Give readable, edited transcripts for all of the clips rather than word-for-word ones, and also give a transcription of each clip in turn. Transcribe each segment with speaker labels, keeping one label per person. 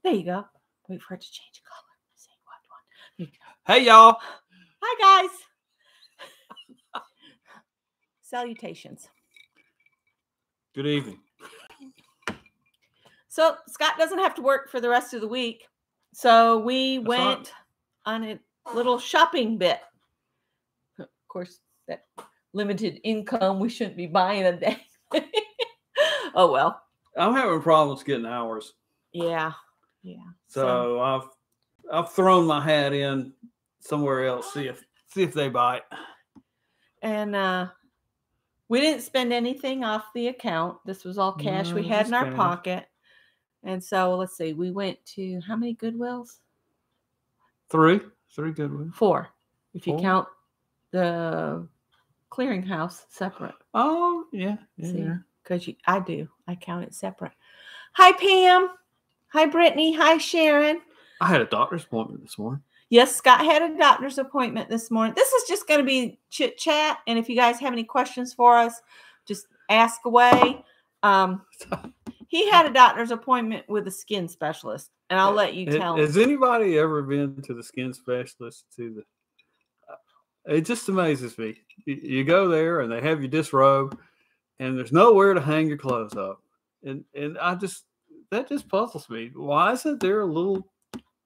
Speaker 1: There you go. Wait for it to change color. See what one. There you go.
Speaker 2: Hey, y'all.
Speaker 1: Hi, guys. Salutations.
Speaker 2: Good evening.
Speaker 1: So Scott doesn't have to work for the rest of the week. So we went on a little shopping bit. Of course, that limited income, we shouldn't be buying a day. Oh, well.
Speaker 2: I'm having problems getting hours.
Speaker 1: Yeah.
Speaker 2: So I've thrown my hat in somewhere else. See if they bite.
Speaker 1: And we didn't spend anything off the account. This was all cash we had in our pocket. And so let's see. We went to how many Goodwills?
Speaker 2: 3 Goodwills.
Speaker 1: 4, if you count the clearinghouse separate.
Speaker 2: Oh yeah.
Speaker 1: Because I count it separate. Hi Pam. Hi Brittany. Hi Sharon.
Speaker 2: I had a doctor's appointment this morning.
Speaker 1: Yes, Scott had a doctor's appointment this morning. This is just going to be chit chat, and if you guys have any questions for us, just ask away. He had a doctor's appointment with a skin specialist, and I'll let you tell him.
Speaker 2: Has anybody ever been to the skin specialist? It just amazes me. You go there, and they have you disrobe, and there's nowhere to hang your clothes up, and that just puzzles me. Why isn't there a little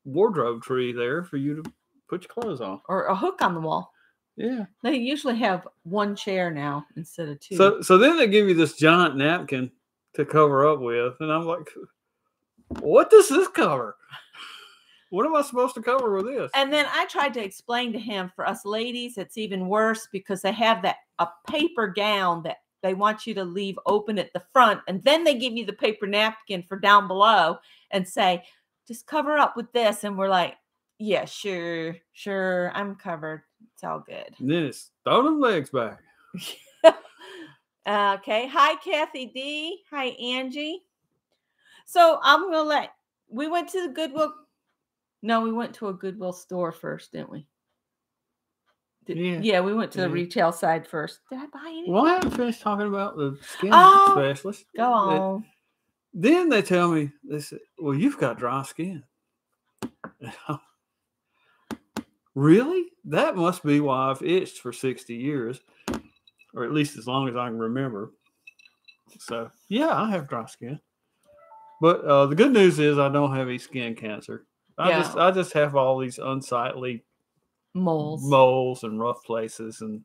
Speaker 2: wardrobe tree there for you to put your clothes on,
Speaker 1: or a hook on the wall?
Speaker 2: Yeah,
Speaker 1: they usually have 1 chair now instead of 2.
Speaker 2: So then they give you this giant napkin to cover up with, and I'm like, what does this cover? What am I supposed to cover with this?
Speaker 1: And then I tried to explain to him, for us ladies, it's even worse because they have a paper gown that they want you to leave open at the front, and then they give you the paper napkin for down below and say, just cover up with this. And we're like, yeah, sure, I'm covered. It's all good.
Speaker 2: And then it's throw them legs back.
Speaker 1: Okay. Hi, Kathy D. Hi, Angie. So I'm going to we went to the Goodwill. No, we went to a Goodwill store first, didn't we? Yeah, we went to the retail side first. Did I buy anything?
Speaker 2: Well, I haven't finished talking about the skin specialist.
Speaker 1: Go on.
Speaker 2: Then they tell me, they said, well, you've got dry skin. Really? That must be why I've itched for 60 years, or at least as long as I can remember. So, yeah, I have dry skin. But the good news is I don't have any skin cancer. I just have all these unsightly moles and rough places and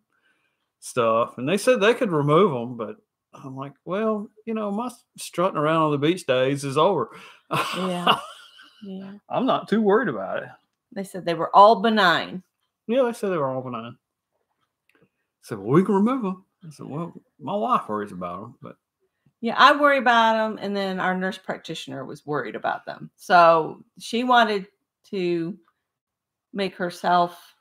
Speaker 2: stuff. And they said they could remove them, but I'm like, well, my strutting around on the beach days is over.
Speaker 1: Yeah.
Speaker 2: I'm not too worried about it.
Speaker 1: They said they were all benign.
Speaker 2: Yeah, they said they were all benign. I said, well, we can remove them. I said, well, my wife worries about them, but.
Speaker 1: Yeah, I worry about them, and then our nurse practitioner was worried about them. So she wanted to make herself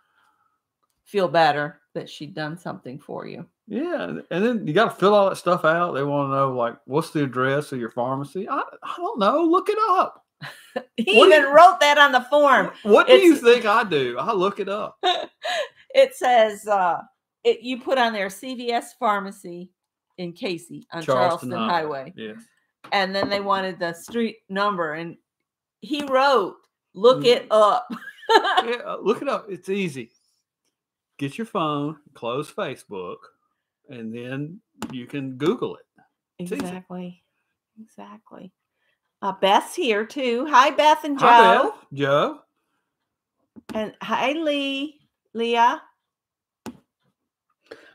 Speaker 1: feel better that she'd done something for you.
Speaker 2: Yeah, and then you got to fill all that stuff out. They want to know, like, what's the address of your pharmacy? I don't know. Look it up.
Speaker 1: He even wrote that on the form.
Speaker 2: What do you think I do? I look it up.
Speaker 1: It says, you put on there CVS Pharmacy in Casey on Charleston Highway.
Speaker 2: Yes.
Speaker 1: And then they wanted the street number, and he wrote, look it up.
Speaker 2: Yeah, look it up. It's easy. Get your phone, close Facebook, and then you can Google it. It's
Speaker 1: exactly. Beth's here too. Hi, Beth and Joe.
Speaker 2: Hi, Beth. Joe.
Speaker 1: And hi, Leah.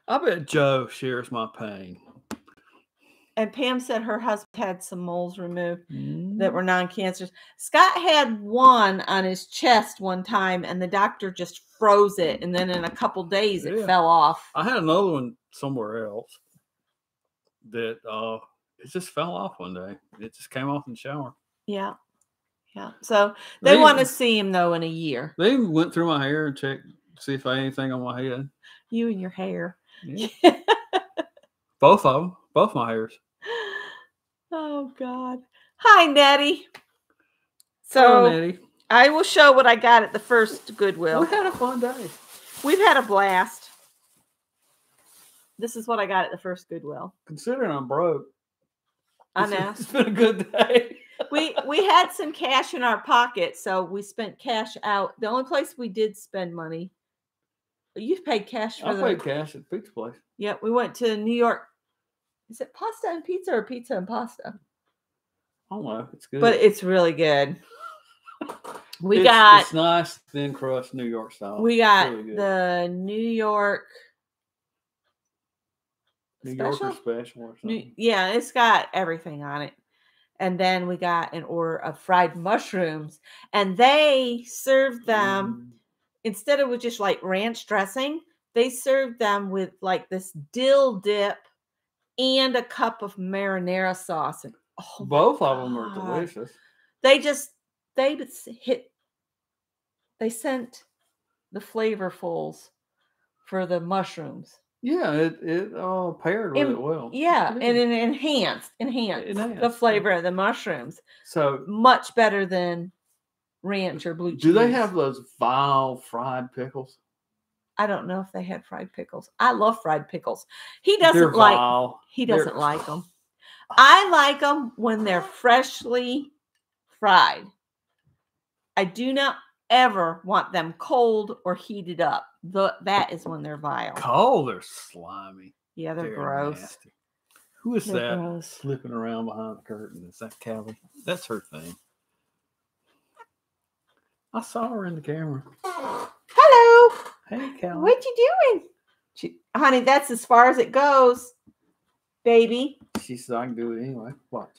Speaker 2: I bet Joe shares my pain.
Speaker 1: And Pam said her husband had some moles removed that were non-cancerous. Scott had one on his chest one time, and the doctor just froze it. And then in a couple days, it fell off.
Speaker 2: I had another one somewhere else that it just fell off one day. It just came off in the shower.
Speaker 1: Yeah. So they want to see him, though, in a year.
Speaker 2: They even went through my hair and checked to see if I had anything on my head.
Speaker 1: You and your hair.
Speaker 2: Yeah. Both of them. Both my hairs.
Speaker 1: Oh, God. Hi, Nettie. So
Speaker 2: hello, Nettie.
Speaker 1: I will show what I got at the first Goodwill.
Speaker 2: We had a fun day.
Speaker 1: We've had a blast. This is what I got at the first Goodwill.
Speaker 2: Considering I'm broke.
Speaker 1: I know.
Speaker 2: It's been a good day.
Speaker 1: We had some cash in our pocket, so we spent cash out. The only place we did spend money. You paid cash for
Speaker 2: I paid cash at the pizza place.
Speaker 1: Yeah, we went to New York. Is it pasta and pizza or pizza and pasta?
Speaker 2: I don't know. It's good.
Speaker 1: But it's really good.
Speaker 2: It's nice, thin crust, New York style.
Speaker 1: We got the New Yorker
Speaker 2: special or something.
Speaker 1: Yeah, it's got everything on it. And then we got an order of fried mushrooms, and they served them instead of with just like ranch dressing. They served them with like this dill dip and a cup of marinara sauce. And
Speaker 2: both of them are delicious.
Speaker 1: They sent the flavorfuls for the mushrooms.
Speaker 2: Yeah, it paired really well.
Speaker 1: Yeah, and it enhanced the flavor of the mushrooms.
Speaker 2: So
Speaker 1: much better than ranch or blue cheese.
Speaker 2: Do they have those vile fried pickles?
Speaker 1: I don't know if they had fried pickles. I love fried pickles. He doesn't like them. I like them when they're freshly fried. I do not ever want them cold or heated up. That is when they're vile.
Speaker 2: Cold, they're slimy.
Speaker 1: Yeah, they're gross.
Speaker 2: Nasty. Who is that flipping around behind the curtain? Is that Callie? That's her thing. I saw her in the camera.
Speaker 1: Hello.
Speaker 2: Hey, Callie.
Speaker 1: What you doing? Honey, that's as far as it goes, baby.
Speaker 2: She said I can do it anyway. Watch.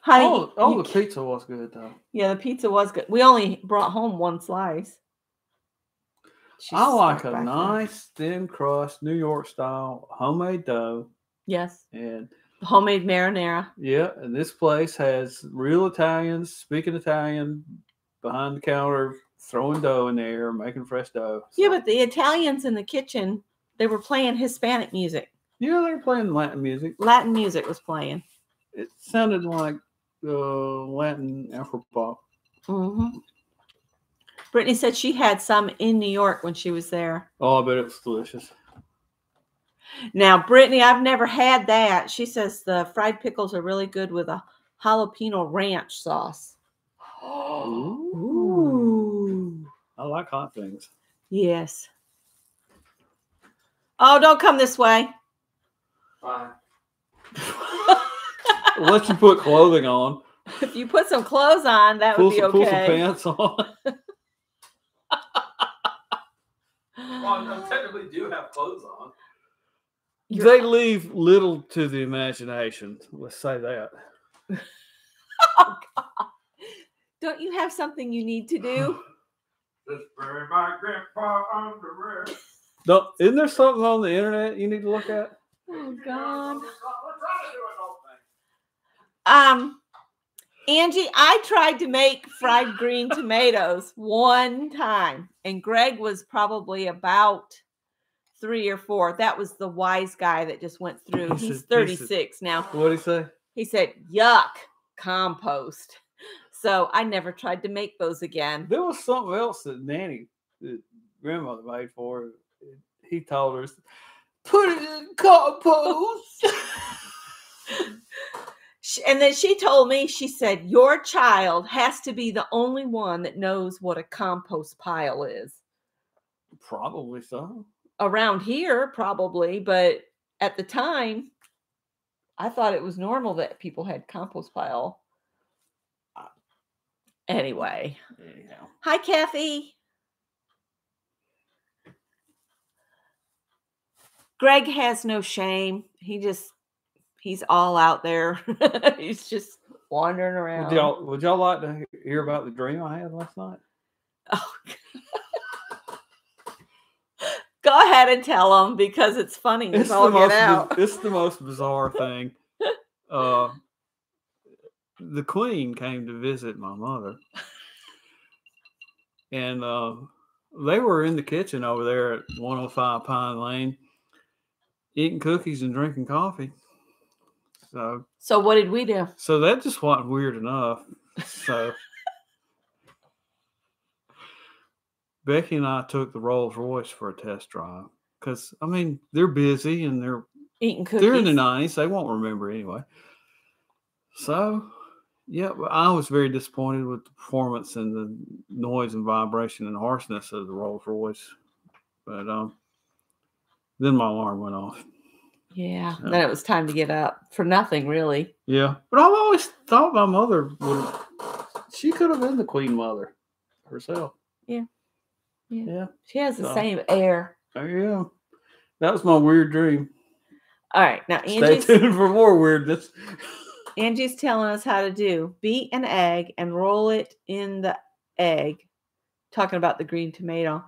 Speaker 1: Honey,
Speaker 2: the pizza was good though.
Speaker 1: Yeah, the pizza was good. We only brought home one slice.
Speaker 2: I like a nice thin crust, New York style, homemade dough.
Speaker 1: Yes.
Speaker 2: And
Speaker 1: homemade marinara.
Speaker 2: Yeah, and this place has real Italians speaking Italian behind the counter, throwing dough in there, making fresh dough. So.
Speaker 1: Yeah, but the Italians in the kitchen, they were playing Hispanic music.
Speaker 2: Yeah, they were playing Latin music.
Speaker 1: Latin music was playing.
Speaker 2: It sounded like Latin Afropop.
Speaker 1: Mm-hmm. Brittany said she had some in New York when she was there.
Speaker 2: Oh, I bet it was delicious.
Speaker 1: Now, Brittany, I've never had that. She says the fried pickles are really good with a jalapeno ranch sauce.
Speaker 2: Ooh. I like hot things.
Speaker 1: Yes. Oh, don't come this way.
Speaker 2: Fine. Let you put clothing on.
Speaker 1: If you put some clothes on, that would be okay.
Speaker 2: Pull some pants on. Well, I technically do have clothes on. They leave little to the imagination. Let's say that.
Speaker 1: Oh, God. Don't you have something you need to do?
Speaker 2: Just bury my grandpa underwear. No, isn't there something on the internet you need to look at?
Speaker 1: Oh, God. Angie, I tried to make fried green tomatoes one time, and Greg was probably about 3 or 4. That was the wise guy that just went through. He's 36 now.
Speaker 2: What did he say?
Speaker 1: He said, yuck, compost. So I never tried to make those again.
Speaker 2: There was something else that grandmother made for her. He told her, put it in compost.
Speaker 1: And then she told me, she said, your child has to be the only one that knows what a compost pile is.
Speaker 2: Probably so.
Speaker 1: Around here, probably. But at the time, I thought it was normal that people had compost pile. Anyway.
Speaker 2: Anyhow.
Speaker 1: Hi, Kathy. Greg has no shame. He's all out there. He's just wandering around.
Speaker 2: Would y'all like to hear about the dream I had last night?
Speaker 1: Oh, go ahead and tell them because it's funny. It's
Speaker 2: the most bizarre thing. The Queen came to visit my mother, and they were in the kitchen over there at 105 Pine Lane, eating cookies and drinking coffee. So
Speaker 1: what did we do?
Speaker 2: So that just wasn't weird enough. So Becky and I took the Rolls Royce for a test drive because, I mean, they're busy and they're
Speaker 1: Eating cookies.
Speaker 2: They're in the 90s. They won't remember anyway. So, yeah, I was very disappointed with the performance and the noise and vibration and harshness of the Rolls Royce. But then my alarm went off.
Speaker 1: Yeah. So. Then it was time to get up for nothing, really.
Speaker 2: Yeah. But I've always thought my mother would. She could have been the Queen Mother herself.
Speaker 1: Yeah.
Speaker 2: Yeah.
Speaker 1: She has the same air.
Speaker 2: Yeah. That was my weird dream.
Speaker 1: All right. Now,
Speaker 2: Stay tuned for more weirdness.
Speaker 1: Angie's telling us how to do. Beat an egg and roll it in the egg. Talking about the green tomato.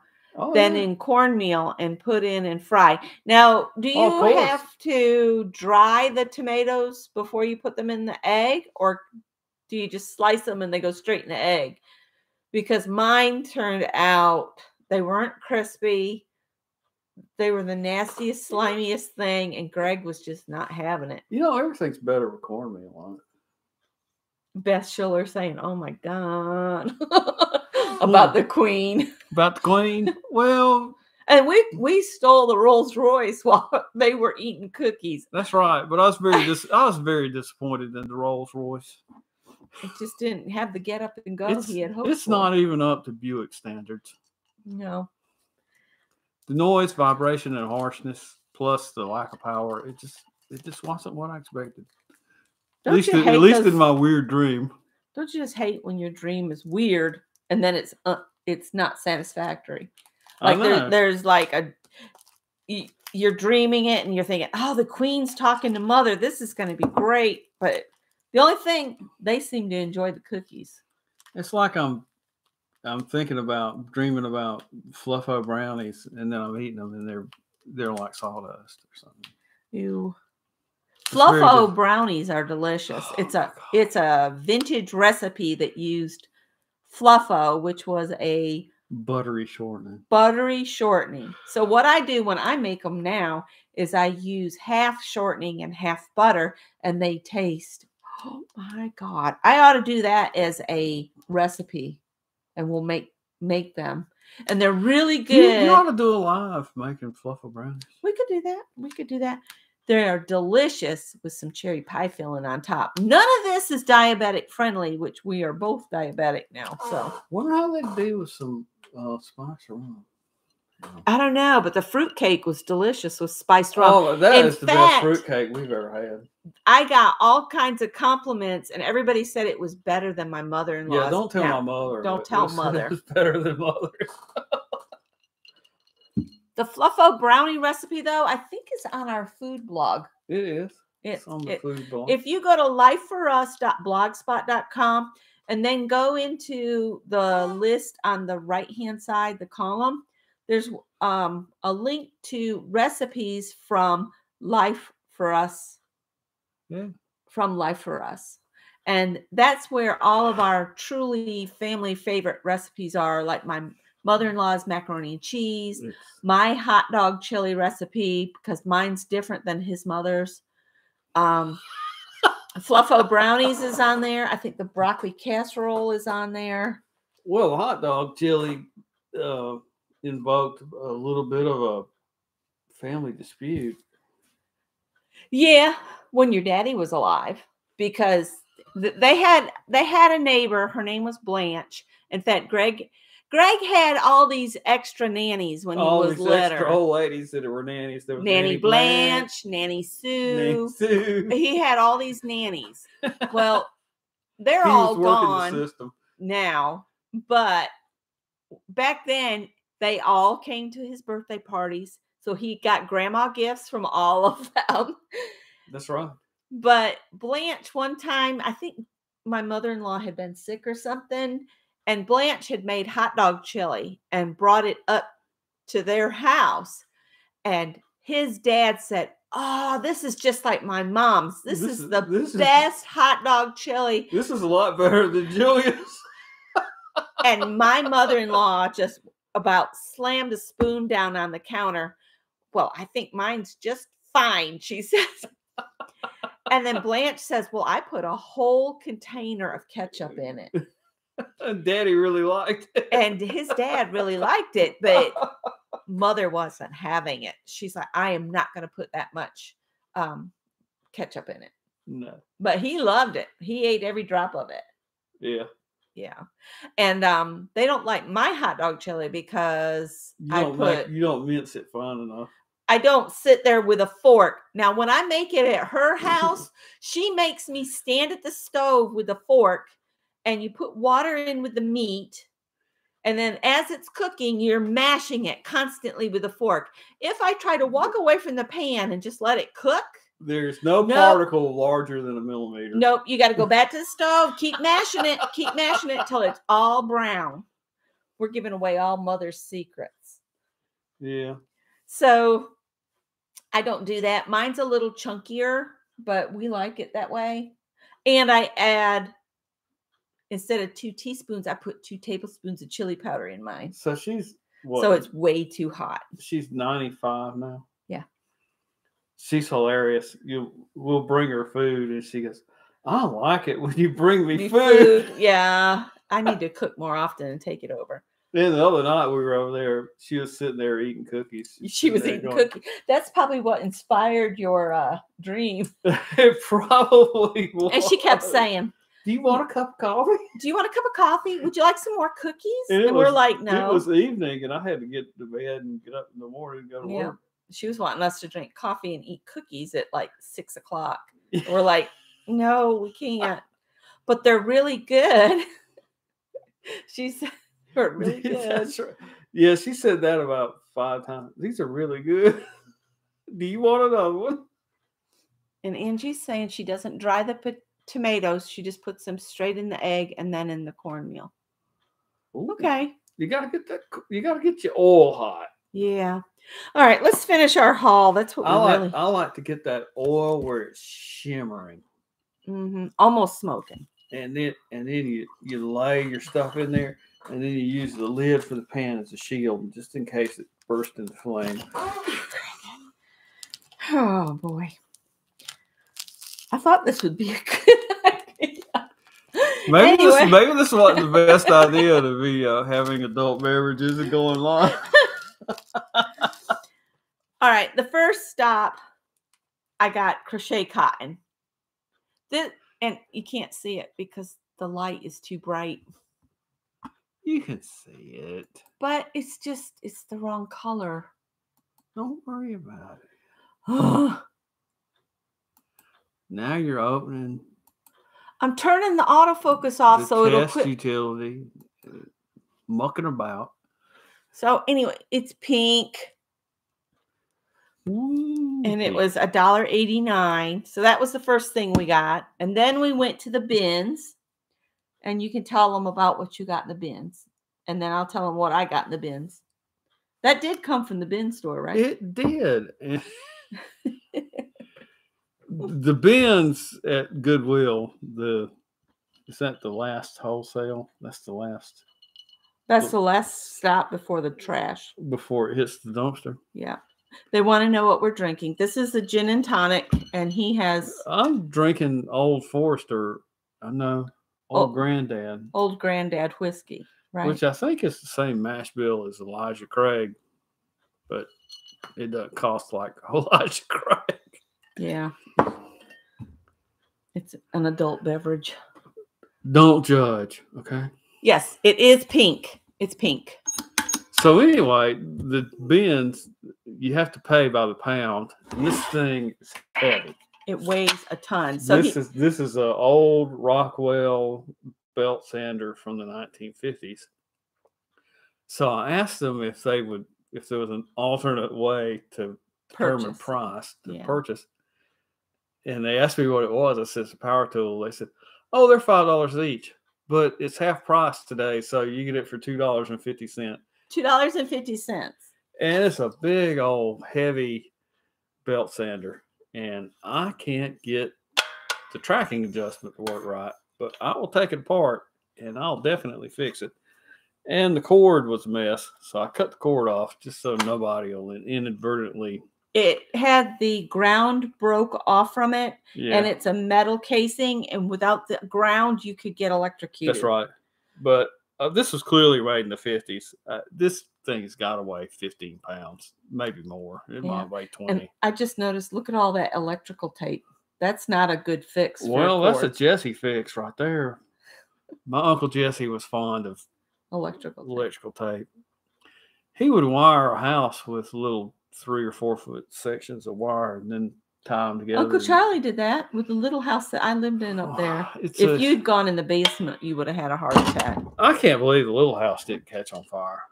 Speaker 1: Then in cornmeal and put in and fry. Now, do you have to dry the tomatoes before you put them in the egg? Or do you just slice them and they go straight in the egg? Because mine turned out, they weren't crispy. They were the nastiest, slimiest thing. And Greg was just not having it.
Speaker 2: You know, everything's better with cornmeal on it.
Speaker 1: Beth Schiller saying, oh my God. About the Queen.
Speaker 2: About the Queen? Well...
Speaker 1: And we stole the Rolls Royce while they were eating cookies.
Speaker 2: That's right. But I was very disappointed in the Rolls Royce.
Speaker 1: It just didn't have the get up and go he had hoped
Speaker 2: It's
Speaker 1: for.
Speaker 2: not even up to Buick standards.
Speaker 1: No.
Speaker 2: The noise, vibration, and harshness, plus the lack of power, it just wasn't what I expected. At least in my weird dream.
Speaker 1: Don't you just hate when your dream is weird and then it's not satisfactory? Like there's like you're dreaming it and you're thinking, oh, the Queen's talking to Mother. This is going to be great. But the only thing, they seem to enjoy the cookies.
Speaker 2: It's like I'm dreaming about Fluffo brownies, and then I'm eating them, and they're like sawdust or something.
Speaker 1: Ew. Fluffo brownies are delicious. It's a vintage recipe that used Fluffo, which was a
Speaker 2: buttery shortening.
Speaker 1: So what I do when I make them now is I use half shortening and half butter, and they taste, oh my God. I ought to do that as a recipe, and we'll make them. And they're really good.
Speaker 2: You ought to do a live making Fluffo brownies.
Speaker 1: We could do that. They are delicious with some cherry pie filling on top. None of this is diabetic friendly, which we are both diabetic now. So
Speaker 2: wonder how they do with some spiced rum.
Speaker 1: I don't know, but the fruitcake was delicious with spiced rum.
Speaker 2: Oh, that is the best fruitcake we've ever had.
Speaker 1: I got all kinds of compliments, and everybody said it was better than my mother-in-law.
Speaker 2: Yeah, don't tell my mother.
Speaker 1: Don't tell Mother.
Speaker 2: It's better than Mother.
Speaker 1: The Fluffo brownie recipe, though, I think is on our food blog.
Speaker 2: It is. It's on the food blog.
Speaker 1: If you go to lifeforus.blogspot.com and then go into the list on the right-hand side, the column, there's a link to recipes from Life for Us.
Speaker 2: Yeah.
Speaker 1: From Life for Us. And that's where all of our truly family favorite recipes are, like my mother-in-law's macaroni and cheese, my hot dog chili recipe, because mine's different than his mother's. Fluffo brownies is on there. I think the broccoli casserole is on there.
Speaker 2: Well, hot dog chili invoked a little bit of a family dispute.
Speaker 1: Yeah, when your daddy was alive, because they had a neighbor. Her name was Blanche. In fact, Greg had all these extra nannies when he was little.
Speaker 2: Extra old ladies that were nannies. There was
Speaker 1: Nanny Blanche, Nanny Sue. He had all these nannies. Well, they're all gone
Speaker 2: the system
Speaker 1: now. But back then, they all came to his birthday parties. So he got grandma gifts from all of them.
Speaker 2: That's right.
Speaker 1: But Blanche, one time, I think my mother-in-law had been sick or something. And Blanche had made hot dog chili and brought it up to their house. And his dad said, oh, this is just like my mom's. This is the best hot dog chili.
Speaker 2: This is a lot better than Julia's.
Speaker 1: And my mother-in-law just about slammed a spoon down on the counter. Well, I think mine's just fine, she says. And then Blanche says, well, I put a whole container of ketchup in it.
Speaker 2: Daddy really liked it.
Speaker 1: And his dad really liked it, but Mother wasn't having it. She's like, I am not going to put that much ketchup in it.
Speaker 2: No.
Speaker 1: But he loved it. He ate every drop of it.
Speaker 2: Yeah.
Speaker 1: Yeah. And they don't like my hot dog chili because
Speaker 2: You don't mince it fine enough.
Speaker 1: I don't sit there with a fork. Now, when I make it at her house, she makes me stand at the stove with a fork, and you put water in with the meat. And then as it's cooking, you're mashing it constantly with a fork. If I try to walk away from the pan and just let it cook,
Speaker 2: there's no particle larger than a millimeter.
Speaker 1: Nope. You got to go back to the stove. Keep mashing it till it's all brown. We're giving away all mother's secrets.
Speaker 2: Yeah.
Speaker 1: So I don't do that. Mine's a little chunkier, but we like it that way. And I add, instead of 2 teaspoons, I put 2 tablespoons of chili powder in mine.
Speaker 2: So she's what?
Speaker 1: So it's way too hot.
Speaker 2: She's 95 now.
Speaker 1: Yeah.
Speaker 2: She's hilarious. We'll bring her food and she goes, I like it when you bring me food.
Speaker 1: Yeah. I need to cook more often and take it over.
Speaker 2: Then the other night we were over there. She was sitting there eating cookies.
Speaker 1: She was eating cookies. That's probably what inspired your dream.
Speaker 2: It probably was.
Speaker 1: And she kept saying,
Speaker 2: do you want a cup of coffee?
Speaker 1: Do you want a cup of coffee? Would you like some more cookies?
Speaker 2: And
Speaker 1: we're like, no.
Speaker 2: It was evening and I had to get to bed and get up in the morning and go to work.
Speaker 1: She was wanting us to drink coffee and eat cookies at like 6 o'clock. We're like, no, we can't. But they're really good. She said, they're really good.
Speaker 2: That's right. Yeah, she said that about 5 times. These are really good. Do you want another one?
Speaker 1: And Angie's saying she doesn't dry the tomatoes. She just puts them straight in the egg and then in the cornmeal.
Speaker 2: Ooh.
Speaker 1: Okay.
Speaker 2: You gotta get that. You gotta get your oil hot.
Speaker 1: Yeah. All right. Let's finish our haul. That's what
Speaker 2: I like to get that oil where it's shimmering,
Speaker 1: almost smoking.
Speaker 2: And then you lay your stuff in there, and then you use the lid for the pan as a shield, just in case it bursts into flame.
Speaker 1: Oh boy. I thought this would be a good idea.
Speaker 2: Maybe this wasn't the best idea to be having adult beverages and going live.
Speaker 1: All right, the first stop, I got crochet cotton. And you can't see it because the light is too bright.
Speaker 2: You can see it.
Speaker 1: But it's the wrong color.
Speaker 2: Don't worry about it. Now you're opening.
Speaker 1: I'm turning the autofocus off so it'll
Speaker 2: quit. Utility, mucking about.
Speaker 1: So anyway, it's pink.
Speaker 2: Ooh,
Speaker 1: and it was $1.89. So that was the first thing we got. And then we went to the bins. And you can tell them about what you got in the bins. And then I'll tell them what I got in the bins. That did come from the bin store, right?
Speaker 2: It did. The bins at Goodwill, is that the last wholesale? That's the last.
Speaker 1: That's the last stop before the trash.
Speaker 2: Before it hits the dumpster.
Speaker 1: Yeah. They want to know what we're drinking. This is the gin and tonic, and he has.
Speaker 2: I'm drinking Old Forester. I know. Old Granddad.
Speaker 1: Old Granddad whiskey, right?
Speaker 2: Which I think is the same mash bill as Elijah Craig, but it doesn't cost like Elijah Craig.
Speaker 1: Yeah. It's an adult beverage.
Speaker 2: Don't judge, okay?
Speaker 1: Yes, it is pink. It's pink.
Speaker 2: So anyway, the bins, you have to pay by the pound. And this thing is heavy.
Speaker 1: It weighs a ton. So
Speaker 2: this is an old Rockwell belt sander from the 1950s. So I asked them if there was an alternate way to determine price to purchase. And they asked me what it was. I said, it's a power tool. They said, oh, they're $5 each, but it's half price today. So you get it for $2.50.
Speaker 1: $2.50.
Speaker 2: And it's a big old heavy belt sander. And I can't get the tracking adjustment to work right, but I will take it apart and I'll definitely fix it. And the cord was a mess. So I cut the cord off just so nobody will inadvertently.
Speaker 1: It had the ground broke off from it, and it's a metal casing. And without the ground, you could get electrocuted.
Speaker 2: That's right. But this was clearly made in the 50s. This thing's got to weigh 15 pounds, maybe more. It might weigh 20.
Speaker 1: And I just noticed, look at all that electrical tape. That's not a good fix.
Speaker 2: Well, that's a Jesse fix right there. My Uncle Jesse was fond of electrical tape. He would wire a house with little 3 or 4 foot sections of wire and then tie them together.
Speaker 1: Uncle Charlie did that with the little house that I lived in up there. If you'd gone in the basement, you would have had a heart attack.
Speaker 2: I can't believe the little house didn't catch on fire.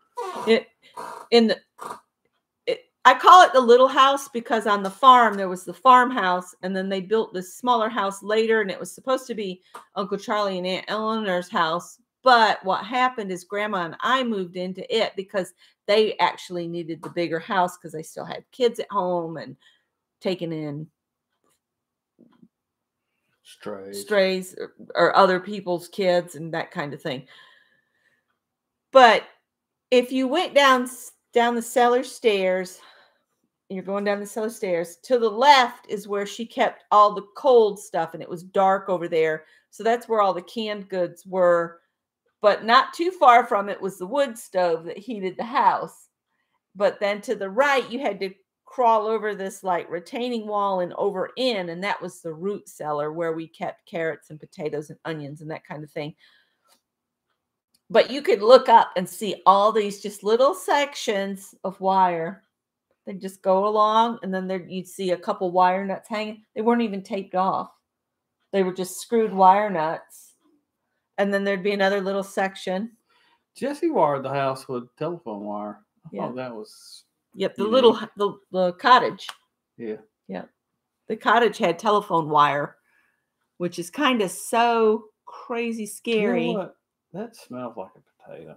Speaker 1: I call it the little house because on the farm there was the farmhouse, and then they built this smaller house later, and it was supposed to be Uncle Charlie and Aunt Eleanor's house. But what happened is Grandma and I moved into it because they actually needed the bigger house because they still had kids at home and taking in strays or other people's kids and that kind of thing. But if you went down the cellar stairs, you're going down the cellar stairs, to the left is where she kept all the cold stuff, and it was dark over there. So that's where all the canned goods were. But not too far from it was the wood stove that heated the house. But then to the right, you had to crawl over this like retaining wall and over in, and that was the root cellar where we kept carrots and potatoes and onions and that kind of thing. But you could look up and see all these just little sections of wire. They just go along, and then there you'd see a couple wire nuts hanging. They weren't even taped off. They were just screwed wire nuts. And then there'd be another little section.
Speaker 2: Jesse wired the house with telephone wire. I thought that was...
Speaker 1: Yep, the cottage.
Speaker 2: Yeah.
Speaker 1: Yeah. The cottage had telephone wire, which is kind of so crazy scary.
Speaker 2: You know what? That smells like a potato.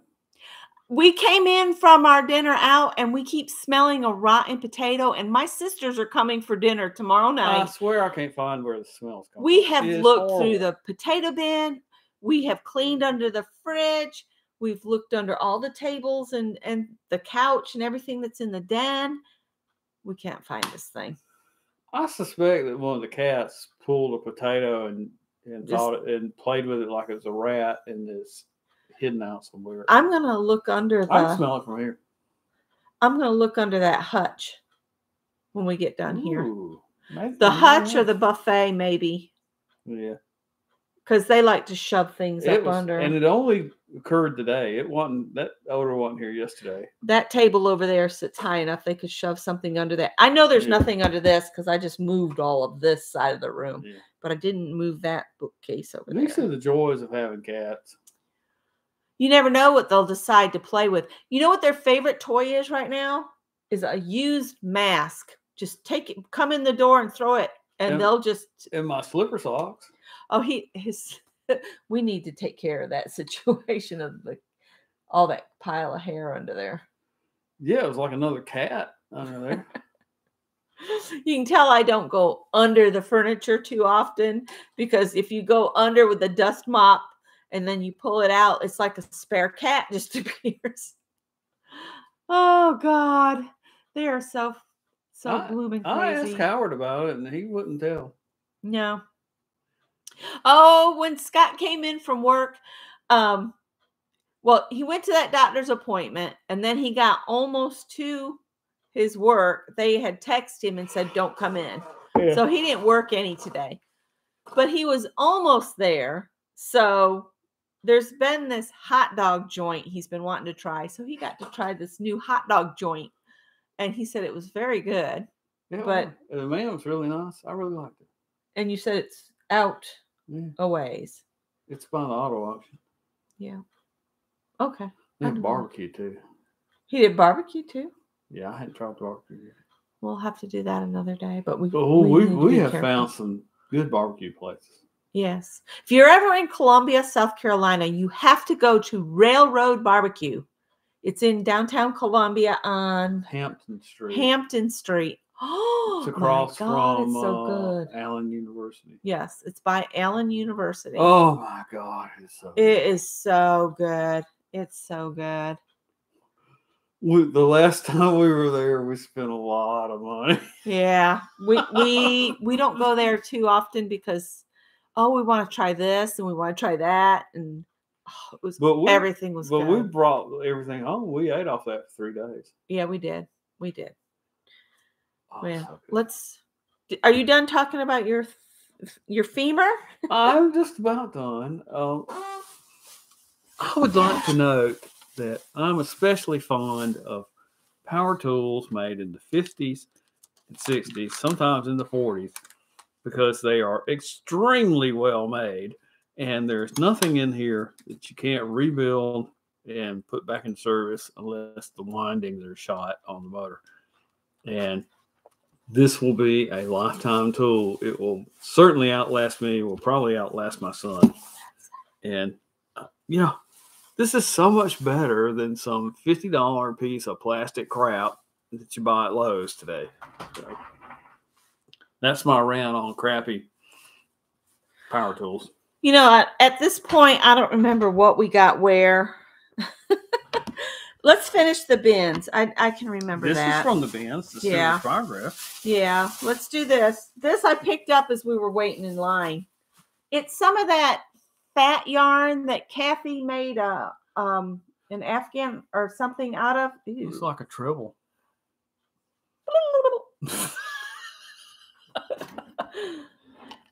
Speaker 1: We came in from our dinner out, and we keep smelling a rotten potato, and my sisters are coming for dinner tomorrow night.
Speaker 2: I swear I can't find where the smell's coming
Speaker 1: We have looked through the potato bin. We have cleaned under the fridge. We've looked under all the tables and the couch and everything that's in the den. We can't find this thing.
Speaker 2: I suspect that one of the cats pulled a potato and thought it and played with it like it was a rat and is hidden out somewhere.
Speaker 1: I'm gonna look under
Speaker 2: I can smell it from here.
Speaker 1: I'm gonna look under that hutch when we get done here.
Speaker 2: Maybe
Speaker 1: the hutch or the buffet, maybe.
Speaker 2: Yeah.
Speaker 1: Because they like to shove things up under.
Speaker 2: And it only occurred today. That odor wasn't here yesterday.
Speaker 1: That table over there sits high enough they could shove something under that. I know there's nothing under this because I just moved all of this side of the room. Yeah. But I didn't move that bookcase over there.
Speaker 2: These are the joys of having cats.
Speaker 1: You never know what they'll decide to play with. You know what their favorite toy is right now? Is a used mask. Just take it, come in the door and throw it. And they'll just...
Speaker 2: And my slipper socks.
Speaker 1: Oh, we need to take care of that situation of all that pile of hair under there.
Speaker 2: Yeah, it was like another cat under there.
Speaker 1: You can tell I don't go under the furniture too often, because if you go under with the dust mop and then you pull it out, it's like a spare cat just appears. Oh God, they are so blooming crazy.
Speaker 2: I asked Howard about it and he wouldn't tell.
Speaker 1: No. Oh, when Scott came in from work, well, he went to that doctor's appointment, and then he got almost to his work. They had texted him and said, don't come in. Yeah. So he didn't work any today. But he was almost there. So there's been this hot dog joint he's been wanting to try. So he got to try this new hot dog joint. And he said it was very good.
Speaker 2: Yeah,
Speaker 1: but
Speaker 2: the man was really nice. I really liked it.
Speaker 1: And you said it's out a ways.
Speaker 2: It's by the auto auction.
Speaker 1: Yeah. Okay.
Speaker 2: They had barbecue too.
Speaker 1: He did barbecue too?
Speaker 2: Yeah, I hadn't tried barbecue yet.
Speaker 1: We'll have to do that another day. But we
Speaker 2: have found some good barbecue places.
Speaker 1: Yes. If you're ever in Columbia, South Carolina, you have to go to Railroad Barbecue. It's in downtown Columbia on
Speaker 2: Hampton
Speaker 1: Street. Oh,
Speaker 2: it's across from
Speaker 1: it's so good.
Speaker 2: Allen University.
Speaker 1: Yes, it's by Allen University.
Speaker 2: Oh my God,
Speaker 1: it is so good. It's so good.
Speaker 2: The last time we were there, we spent a lot of money.
Speaker 1: Yeah, we don't go there too often because we want to try this and we want to try that, and It was
Speaker 2: But
Speaker 1: everything was
Speaker 2: But
Speaker 1: good.
Speaker 2: we brought everything home. We ate off that for 3 days.
Speaker 1: Yeah, we did. We did.
Speaker 2: Oh,
Speaker 1: Yeah.
Speaker 2: so good.
Speaker 1: Let's. Are you done talking about your femur?
Speaker 2: I'm just about done. I would like to note that I'm especially fond of power tools made in the 50s and 60s, sometimes in the 40s, because they are extremely well made, and there's nothing in here that you can't rebuild and put back in service unless the windings are shot on the motor. And this will be a lifetime tool. It will certainly outlast me. It will probably outlast my son. And, this is so much better than some $50 piece of plastic crap that you buy at Lowe's today. So that's my rant on crappy power tools.
Speaker 1: At this point, I don't remember what we got where. Let's finish the bins. I can remember
Speaker 2: this
Speaker 1: that.
Speaker 2: This is from the bins, the
Speaker 1: yeah.
Speaker 2: Silver Spygraph.
Speaker 1: Yeah, let's do this. This I picked up as we were waiting in line. It's some of that fat yarn that Kathy made an Afghan or something out of. Ew.
Speaker 2: Looks like a treble.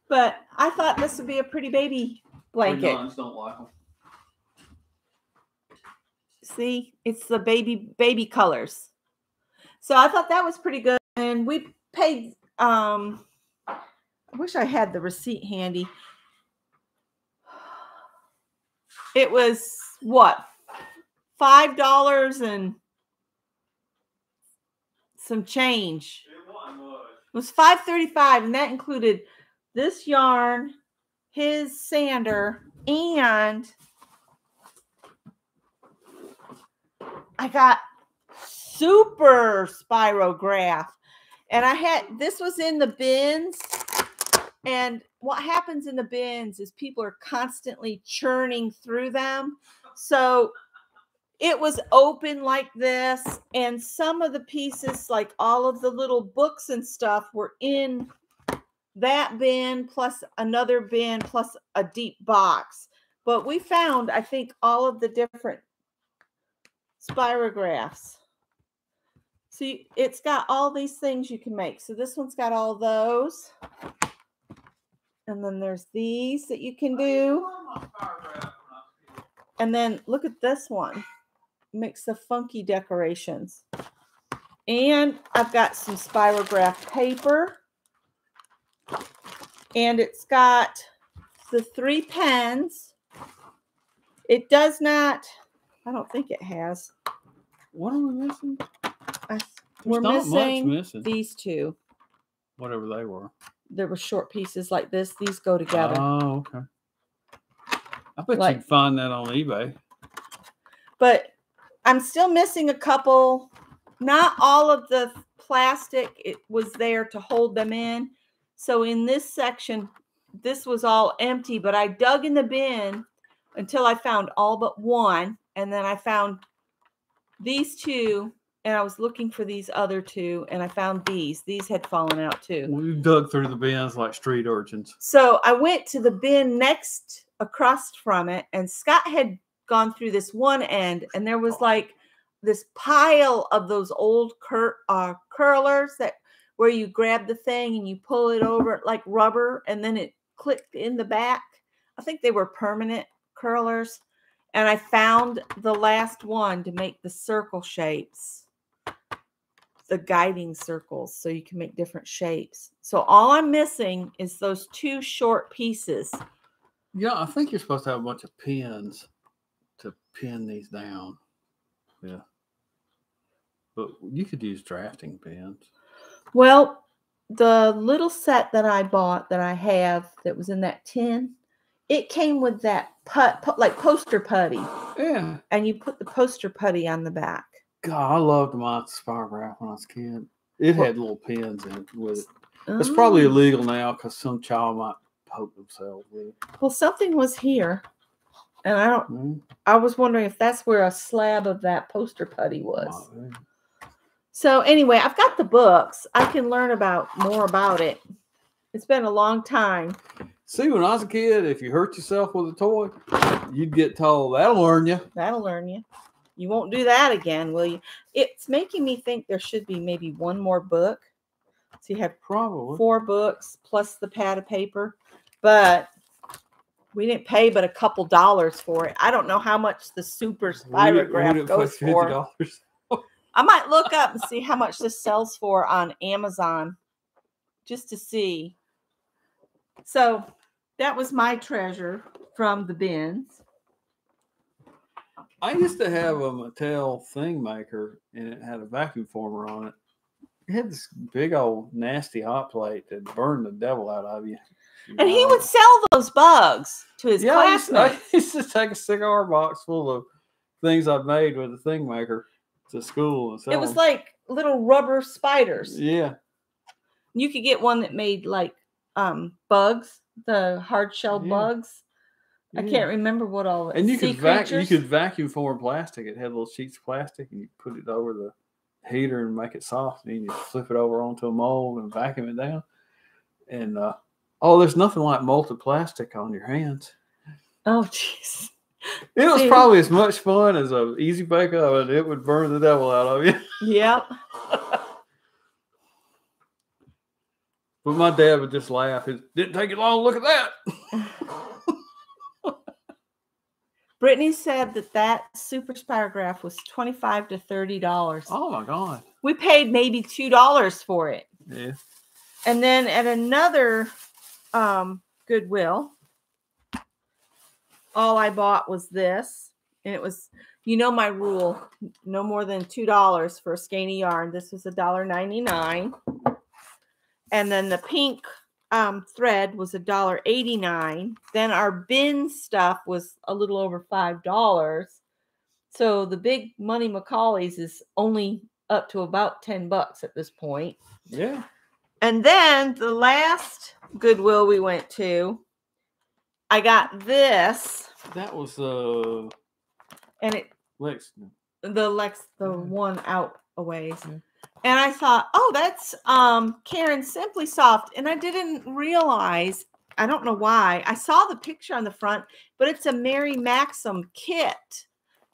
Speaker 1: But I thought this would be a pretty baby blanket.
Speaker 2: Don't like them.
Speaker 1: See, it's the baby colors. So I thought that was pretty good. And we paid, I wish I had the receipt handy. It was what? $5 and some change. It was $5.35, and that included this yarn, his sander, and I got super spirograph. And this was in the bins. And what happens in the bins is people are constantly churning through them. So it was open like this. And some of the pieces, like all of the little books and stuff, were in that bin, plus another bin, plus a deep box. But we found, I think, all of the different spirographs. See, it's got all these things you can make. So this one's got all those. And then there's these that you can do. And then look at this one. Makes the funky decorations. And I've got some spirograph paper. And it's got the 3 pens. It does not, I don't think it has.
Speaker 2: What are we missing?
Speaker 1: We're missing these 2.
Speaker 2: Whatever they were.
Speaker 1: There were short pieces like this. These go together.
Speaker 2: Oh, okay. I bet you can find that on eBay.
Speaker 1: But I'm still missing a couple. Not all of the plastic. It was there to hold them in. So in this section, this was all empty. But I dug in the bin until I found all but one. And then I found these 2. And I was looking for these other 2, and I found these. These had fallen out too.
Speaker 2: We dug through the bins like street urchins.
Speaker 1: So I went to the bin next across from it, and Scott had gone through this one end, and there was like this pile of those old curlers where you grab the thing and you pull it over like rubber, and then it clicked in the back. I think they were permanent curlers. And I found the last one to make the circle shapes. The guiding circles, so you can make different shapes. So all I'm missing is those 2 short pieces.
Speaker 2: Yeah, I think you're supposed to have a bunch of pins to pin these down. Yeah. But you could use drafting pins.
Speaker 1: Well, the little set that I bought that I have that was in that tin, it came with that like poster putty.
Speaker 2: Yeah.
Speaker 1: And you put the poster putty on the back.
Speaker 2: God, I loved my spirograph when I was a kid. It had little pins in it with it. It's probably illegal now because some child might poke themselves with it.
Speaker 1: Well, something was here. And I was wondering if that's where a slab of that poster putty was. So anyway, I've got the books. I can learn more about it. It's been a long time.
Speaker 2: See, when I was a kid, if you hurt yourself with a toy, you'd get told, that'll learn you.
Speaker 1: That'll learn you. You won't do that again, will you? It's making me think there should be maybe one more book. So you have
Speaker 2: probably
Speaker 1: 4 books plus the pad of paper. But we didn't pay but a couple dollars for it. I don't know how much the super spirograph goes for. I might look up and see how much this sells for on Amazon just to see. So that was my treasure from the bins.
Speaker 2: I used to have a Mattel thing maker, and it had a vacuum former on it. It had this big old nasty hot plate that burned the devil out of you.
Speaker 1: And he would sell those bugs to his classmates.
Speaker 2: I used to take a cigar box full of things I've made with the thing maker to school and sell
Speaker 1: It was like little rubber spiders.
Speaker 2: Yeah.
Speaker 1: You could get one that made like bugs, the hard shell bugs. I can't remember what all it.
Speaker 2: And you could vacuum form plastic. It had little sheets of plastic, and you put it over the heater and make it soft, and then you flip it over onto a mold and vacuum it down. And there's nothing like molten plastic on your hands.
Speaker 1: Oh, jeez.
Speaker 2: It was probably as much fun as an easy bake oven. It would burn the devil out of you.
Speaker 1: Yep.
Speaker 2: But my dad would just laugh. It didn't take you long. Look at that.
Speaker 1: Brittany said that super spirograph was $25 to $30.
Speaker 2: Oh my God.
Speaker 1: We paid maybe $2 for it.
Speaker 2: Yeah.
Speaker 1: And then at another Goodwill, all I bought was this. And it was, my rule, no more than $2 for a skein of yarn. This was $1.99. And then the pink thread was $1.89. Then our bin stuff was a little over $5. So the big Money Macaulay's is only up to about $10 at this point.
Speaker 2: Yeah. And
Speaker 1: then the last Goodwill we went to, I got this.
Speaker 2: That was
Speaker 1: and it
Speaker 2: Lexington.
Speaker 1: The one out a ways. Yeah. And I thought, that's Karen Simply Soft. And I didn't realize, I don't know why. I saw the picture on the front, but it's a Mary Maxim kit.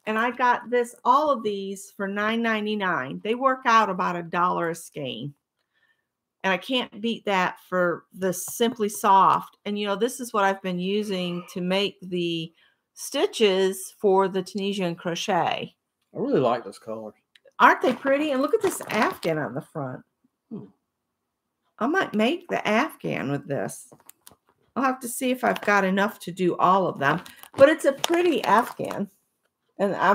Speaker 1: And I got all of these for $9.99. They work out about $1 a skein. And I can't beat that for the Simply Soft. And, this is what I've been using to make the stitches for the Tunisian crochet.
Speaker 2: I really like those colors.
Speaker 1: Aren't they pretty? And look at this Afghan on the front. I might make the Afghan with this. I'll have to see if I've got enough to do all of them. But it's a pretty Afghan. And I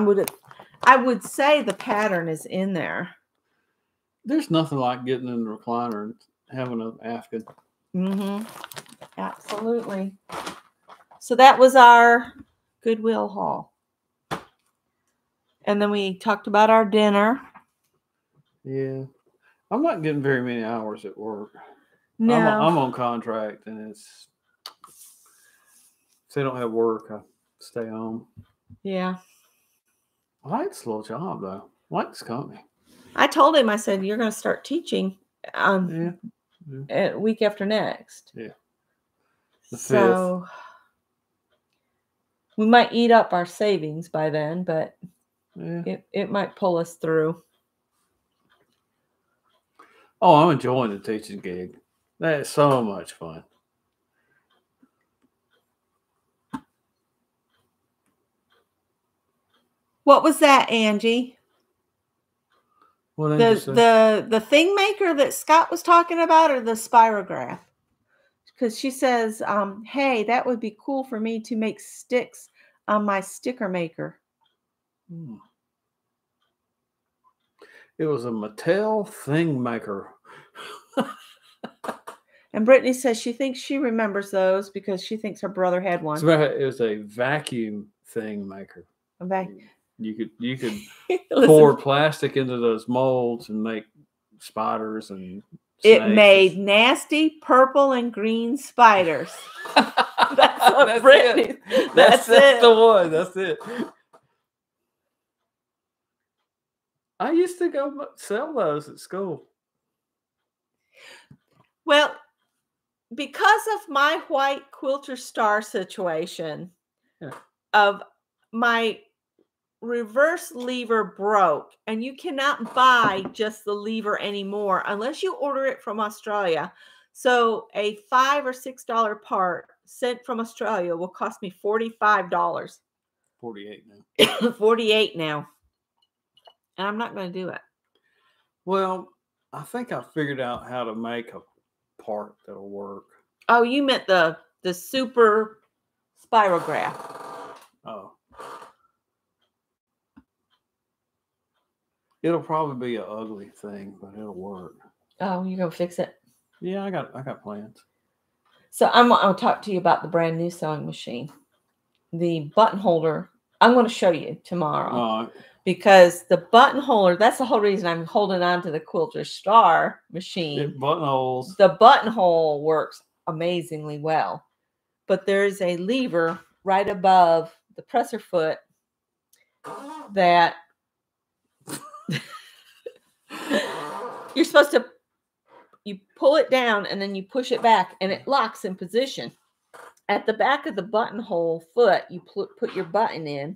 Speaker 1: would say the pattern is in there.
Speaker 2: There's nothing like getting in the recliner and having an Afghan.
Speaker 1: Mm-hmm. Absolutely. So that was our Goodwill haul. And then we talked about our dinner.
Speaker 2: Yeah. I'm not getting very many hours at work.
Speaker 1: No.
Speaker 2: I'm on contract, and if they don't have work, I stay home.
Speaker 1: Yeah.
Speaker 2: I like this little job, though. I like this company.
Speaker 1: I told him, I said, you're going to start teaching week after next.
Speaker 2: Yeah. The 5th.
Speaker 1: So we might eat up our savings by then, but it might pull us through.
Speaker 2: Oh, I'm enjoying the teaching gig. That is so much fun.
Speaker 1: What was that, Angie?
Speaker 2: What
Speaker 1: the thing maker that Scott was talking about, or the spirograph? Because she says, hey, that would be cool for me to make sticks on my sticker maker.
Speaker 2: It was a Mattel thing maker.
Speaker 1: And Brittany says she thinks she remembers those because she thinks her brother had one.
Speaker 2: It was a vacuum thing maker.
Speaker 1: A vacuum.
Speaker 2: You could pour plastic into those molds and make spiders and snakes.
Speaker 1: It made nasty purple and green spiders. That's Brittany.
Speaker 2: That's the one. That's it. I used to go sell those at school.
Speaker 1: Well, because of my white quilter star situation,
Speaker 2: Yeah.
Speaker 1: of my reverse lever broke, and you cannot buy just the lever anymore unless you order it from Australia. So a $5 or $6 part sent from Australia will cost me $45.
Speaker 2: 48 now.
Speaker 1: 48 now. And I'm not going to do it.
Speaker 2: Well, I think I figured out how to make a part that'll work.
Speaker 1: Oh, you meant the super spirograph.
Speaker 2: Oh. It'll probably be an ugly thing, but it'll work.
Speaker 1: Oh, you're going to fix it?
Speaker 2: Yeah, I got plans.
Speaker 1: So I'll talk to you about the brand new sewing machine. The button holder, I'm going to show you tomorrow. Because the button holder, that's the whole reason I'm holding on to the Quilter Star machine.
Speaker 2: It buttonholes.
Speaker 1: The buttonhole works amazingly well. But there's a lever right above the presser foot that you're supposed to, you pull it down and then you push it back and it locks in position. At the back of the buttonhole foot, you put your button in,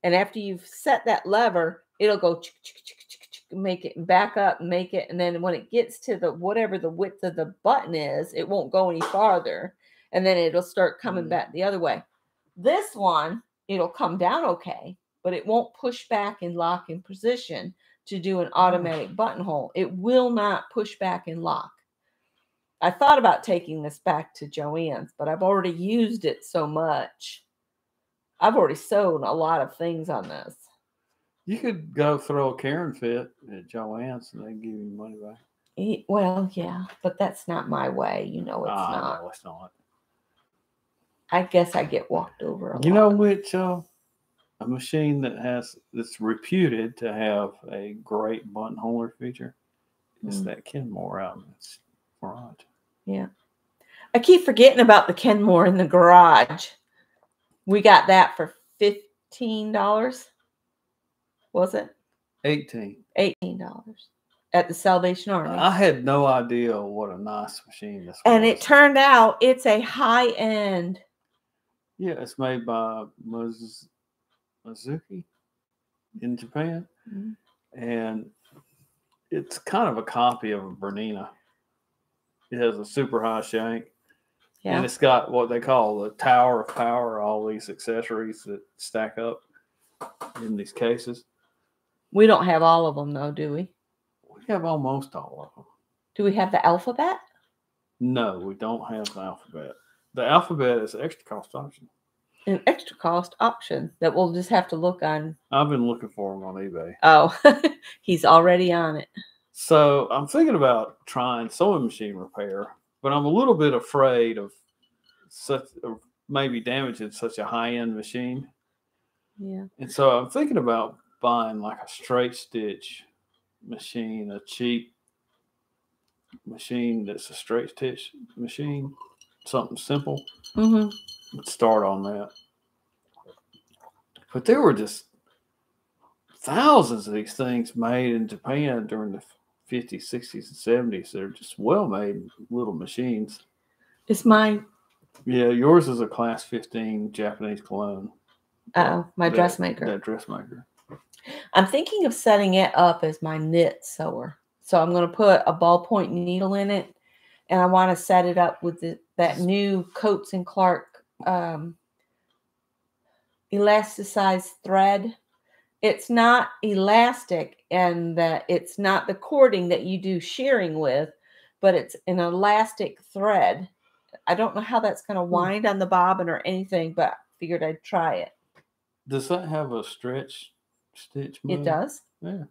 Speaker 1: and after you've set that lever, it'll go make it and back up and make it, and then when it gets to the whatever the width of the button is, it won't go any farther, and then it'll start coming back the other way. This one, it'll come down okay, but it won't push back and lock in position to do an automatic buttonhole. It will not push back and lock. I thought about taking this back to Joann's, but I've already used it so much. I've already sewn a lot of things on this.
Speaker 2: You could go throw a Karen fit at Joann's and they give you money back.
Speaker 1: Well, yeah, but that's not my way. You know, it's not.
Speaker 2: No, it's not.
Speaker 1: I guess I get walked over a lot.
Speaker 2: You know which a machine that's reputed to have a great buttonholer feature? It's that Kenmore out in its garage.
Speaker 1: Yeah. I keep forgetting about the Kenmore in the garage. We got that for $15. Was it?
Speaker 2: $18
Speaker 1: at the Salvation Army.
Speaker 2: I had no idea what a nice machine this was.
Speaker 1: And it turned out it's a high-end.
Speaker 2: Yeah, it's made by Mizuki in Japan. Mm-hmm. And it's kind of a copy of a Bernina. It has a super high shank. Yeah. And it's got what they call the Tower of Power, all these accessories that stack up in these cases.
Speaker 1: We don't have all of them, though, do we?
Speaker 2: We have almost all of them.
Speaker 1: Do we have the alphabet?
Speaker 2: No, we don't have the alphabet. The alphabet is an extra cost option.
Speaker 1: An extra cost option that we'll just have to look on.
Speaker 2: I've been looking for them on eBay.
Speaker 1: Oh, he's already on it.
Speaker 2: So I'm thinking about trying sewing machine repair, but I'm a little bit afraid of maybe damaging such a high-end machine.
Speaker 1: Yeah.
Speaker 2: And so I'm thinking about buying like a straight stitch machine, a cheap machine that's a straight stitch machine, something simple.
Speaker 1: Mm-hmm.
Speaker 2: Let's start on that. But there were just thousands of these things made in Japan during the 50s, 60s, and 70s. They're just well-made little machines.
Speaker 1: It's mine.
Speaker 2: Yeah, yours is a class 15 Japanese cologne.
Speaker 1: Oh, my dressmaker.
Speaker 2: That dressmaker.
Speaker 1: I'm thinking of setting it up as my knit sewer. So I'm going to put a ballpoint needle in it, and I want to set it up with that new Coates and Clark elasticized thread. It's not elastic, and that it's not the cording that you do shearing with, but it's an elastic thread. I don't know how that's going to wind on the bobbin or anything, but I figured I'd try it.
Speaker 2: Does that have a stretch stitch mode?
Speaker 1: It does.
Speaker 2: Yeah.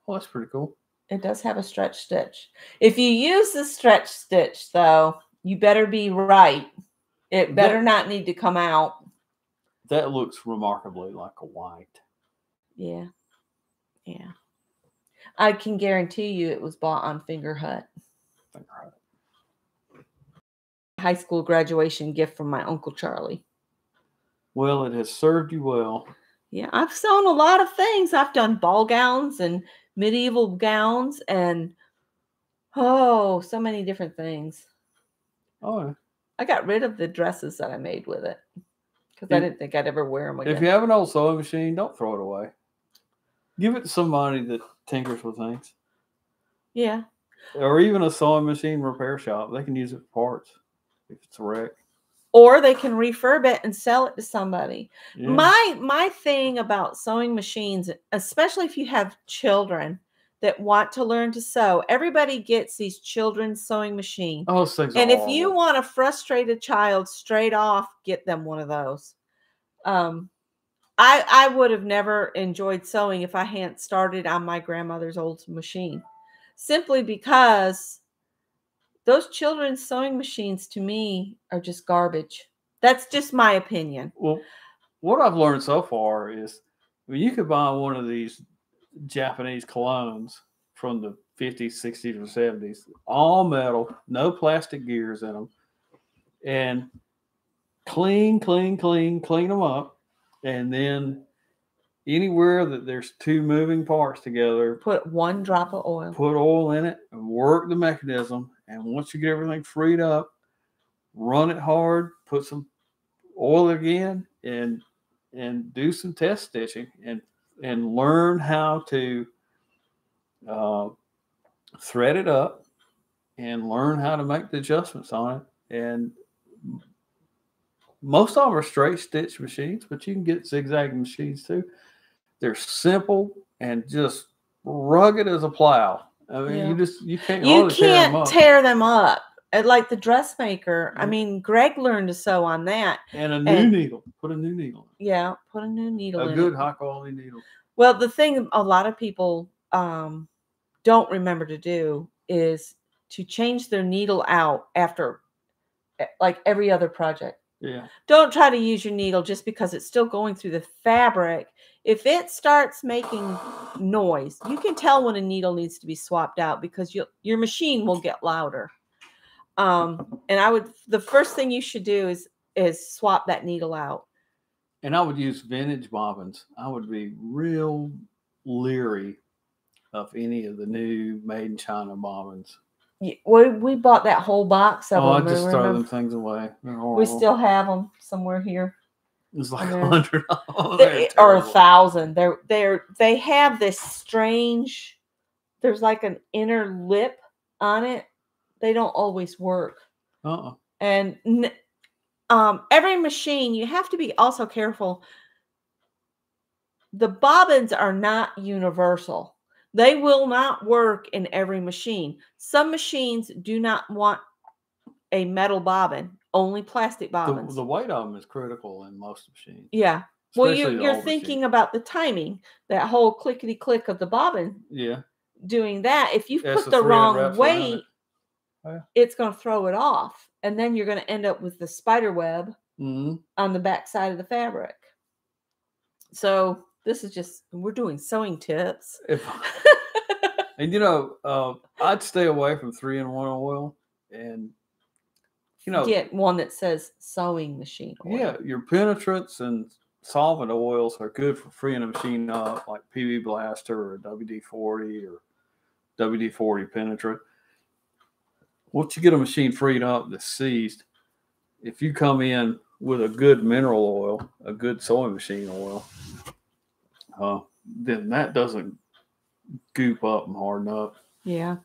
Speaker 2: Well, that's pretty cool.
Speaker 1: It does have a stretch stitch. If you use the stretch stitch, though, you better be right. It better not need to come out.
Speaker 2: That looks remarkably like a white.
Speaker 1: Yeah. Yeah. I can guarantee you it was bought on Finger Hut.
Speaker 2: Finger Hut.
Speaker 1: High school graduation gift from my Uncle Charlie.
Speaker 2: Well, it has served you well.
Speaker 1: Yeah, I've sewn a lot of things. I've done ball gowns and medieval gowns and so many different things.
Speaker 2: Oh, yeah.
Speaker 1: I got rid of the dresses that I made with it because I
Speaker 2: If-
Speaker 1: didn't think I'd ever wear them again.
Speaker 2: If you have an old sewing machine, don't throw it away. Give it to somebody that tinkers with things.
Speaker 1: Yeah.
Speaker 2: Or even a sewing machine repair shop. They can use it for parts if it's a wreck.
Speaker 1: Or they can refurb it and sell it to somebody.
Speaker 2: Yeah.
Speaker 1: My thing about sewing machines, especially if you have children that want to learn to sew, everybody gets these children's sewing machine.
Speaker 2: Oh, those things are
Speaker 1: And if
Speaker 2: horrible.
Speaker 1: you want to frustrate a child straight off, get them one of those. I would have never enjoyed sewing if I hadn't started on my grandmother's old machine, simply because those children's sewing machines to me are just garbage. That's just my opinion.
Speaker 2: Well, what I've learned so far is you could buy one of these Japanese colognes from the 50s, 60s, or 70s, all metal, no plastic gears in them, and clean them up, and then anywhere that there's two moving parts together,
Speaker 1: Put 1 drop of oil.
Speaker 2: Put oil in it and work the mechanism. And once you get everything freed up, run it hard, put some oil again, and do some test stitching and learn how to thread it up and learn how to make the adjustments on it. And most of them are straight stitch machines, but you can get zigzag machines too. They're simple and just rugged as a plow. I mean, you can't
Speaker 1: tear them up. Like the dressmaker. I mean, Greg learned to sew on that.
Speaker 2: And a new needle. Put a new needle in.
Speaker 1: Yeah, put a new needle in.
Speaker 2: A good high quality needle.
Speaker 1: Well, the thing a lot of people don't remember to do is to change their needle out after like every other project.
Speaker 2: Yeah.
Speaker 1: Don't try to use your needle just because it's still going through the fabric. If it starts making noise, you can tell when a needle needs to be swapped out because your machine will get louder. And the first thing you should do is swap that needle out.
Speaker 2: And I would use vintage bobbins. I would be real leery of any of the new made in China bobbins.
Speaker 1: We bought that whole box of them.
Speaker 2: I just throw them things away.
Speaker 1: We still have them somewhere here.
Speaker 2: It's like $100
Speaker 1: or 1,000. They have this strange. There's like an inner lip on it. They don't always work. And every machine, you have to be also careful. The bobbins are not universal. They will not work in every machine. Some machines do not want a metal bobbin, only plastic bobbins.
Speaker 2: The weight of them is critical in most machines.
Speaker 1: Yeah. Well, you're thinking about the timing, that whole clickety click of the bobbin.
Speaker 2: Yeah.
Speaker 1: Doing that, if you put the wrong weight, it's going to throw it off. And then you're going to end up with the spider web on the back side of the fabric. So this is we're doing sewing tips.
Speaker 2: And I'd stay away from 3-in-1 oil, and
Speaker 1: get one that says sewing machine oil.
Speaker 2: Yeah, your penetrants and solvent oils are good for freeing a machine up, like PB Blaster or WD-40 or WD-40 penetrant. Once you get a machine freed up that's seized, if you come in with a good mineral oil, a good sewing machine oil, then that doesn't goop up and harden up.
Speaker 1: Yeah.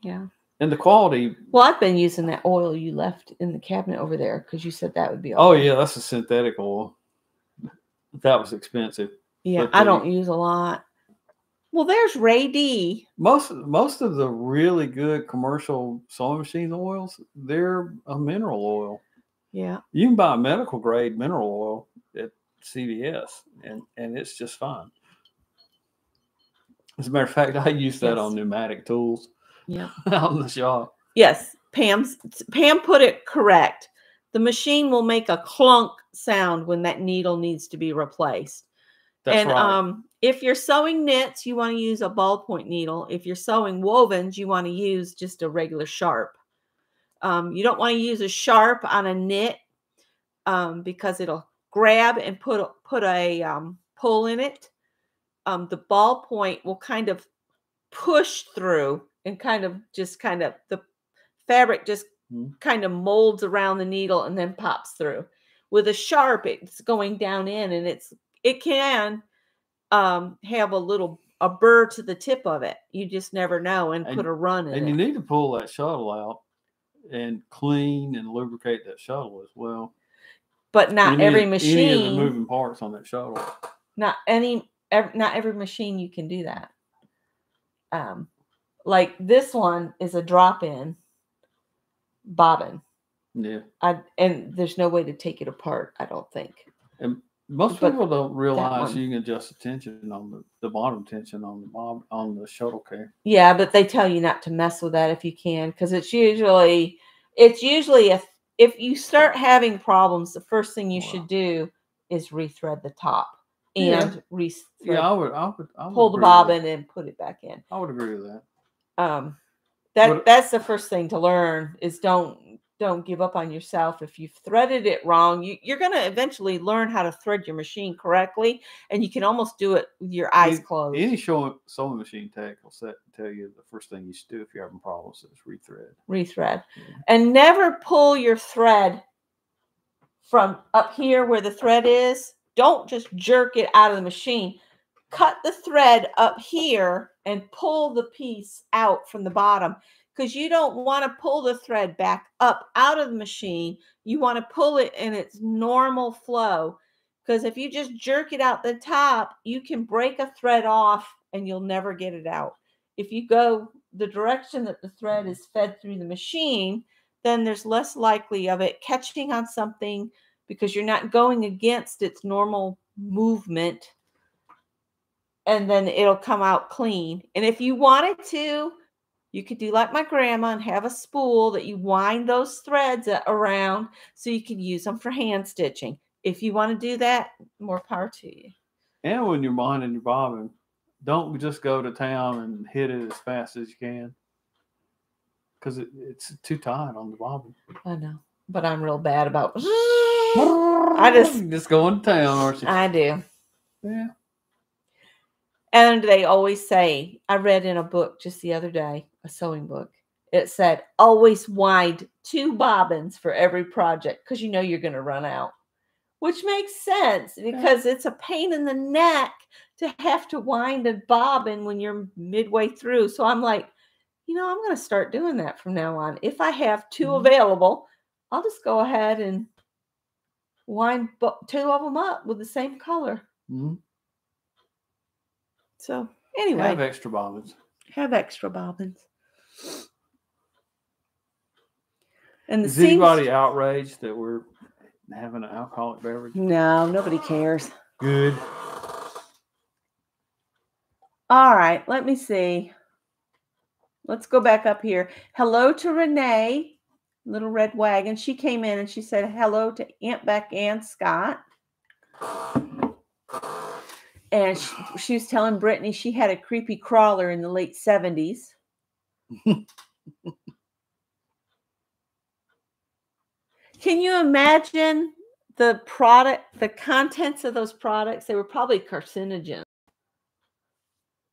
Speaker 1: Yeah.
Speaker 2: And the quality.
Speaker 1: Well, I've been using that oil you left in the cabinet over there because you said that would be.
Speaker 2: Oh, yeah, that's a synthetic oil. That was expensive.
Speaker 1: Yeah, I don't use a lot. Well, there's Ray D.
Speaker 2: Most of the really good commercial sewing machine oils, they're a mineral oil.
Speaker 1: Yeah.
Speaker 2: You can buy medical grade mineral oil at CVS, and it's just fine. As a matter of fact, I use that on pneumatic tools.
Speaker 1: Yeah.
Speaker 2: Out in the shop.
Speaker 1: Yes, Pam put it correct. The machine will make a clunk sound when that needle needs to be replaced.
Speaker 2: That's right.
Speaker 1: If you're sewing knits, you want to use a ballpoint needle. If you're sewing wovens, you want to use just a regular sharp. You don't want to use a sharp on a knit because it'll grab and put a pull in it. The ballpoint will kind of push through and the fabric just kind of molds around the needle and then pops through. With a sharp, it's going down in, and it can have a burr to the tip of it. You just never know, and put a run in it.
Speaker 2: And you need to pull that shuttle out and clean and lubricate that shuttle as well.
Speaker 1: But not every machine.
Speaker 2: Any of the moving parts on that shuttle.
Speaker 1: Not every machine you can do that. Like this one is a drop-in bobbin.
Speaker 2: Yeah.
Speaker 1: And there's no way to take it apart, I don't think.
Speaker 2: And most people don't realize you can adjust the tension on the bottom tension on the shuttle case. Yeah,
Speaker 1: but they tell you not to mess with that if you can, because it's usually if you start having problems, the first thing you should do is rethread the top and
Speaker 2: I would
Speaker 1: pull the bobbin and put it back in.
Speaker 2: I would agree with
Speaker 1: that. That's the first thing to learn is don't give up on yourself. If you've threaded it wrong, you're going to eventually learn how to thread your machine correctly, and you can almost do it with your eyes closed.
Speaker 2: Any sewing machine tech will tell you the first thing you should do if you're having problems is rethread.
Speaker 1: And never pull your thread from up here where the thread is. Don't just jerk it out of the machine. Cut the thread up here and pull the piece out from the bottom, because you don't want to pull the thread back up out of the machine. You want to pull it in its normal flow, because if you just jerk it out the top, you can break a thread off and you'll never get it out. If you go the direction that the thread is fed through the machine, then there's less likely of it catching on something, because you're not going against its normal movement, and then it'll come out clean. And if you wanted to, you could do like my grandma and have a spool that you wind those threads around so you can use them for hand stitching. If you want to do that, more power to you.
Speaker 2: And when you're winding your bobbin, don't just go to town and hit it as fast as you can, because it's too tight on the bobbin.
Speaker 1: I know, but I'm real bad about
Speaker 2: just going to town, aren't you?
Speaker 1: I do.
Speaker 2: Yeah.
Speaker 1: And they always say, I read in a book just the other day, a sewing book, it said, always wind 2 bobbins for every project, because you know you're going to run out. Which makes sense, because it's a pain in the neck to have to wind a bobbin when you're midway through. So I'm like, I'm going to start doing that from now on. If I have 2 available, I'll just go ahead and wind 2 of them up with the same color.
Speaker 2: Mm-hmm.
Speaker 1: So anyway,
Speaker 2: have extra bobbins.
Speaker 1: And
Speaker 2: is anybody outraged that we're having an alcoholic beverage?
Speaker 1: No, nobody cares.
Speaker 2: Good.
Speaker 1: All right, let me see. Let's go back up here. Hello to Renee, Little Red Wagon. She came in and she said hello to Aunt Beck and Scott. And she was telling Brittany she had a creepy crawler in the late 70s. Can you imagine the contents of those products? They were probably carcinogens.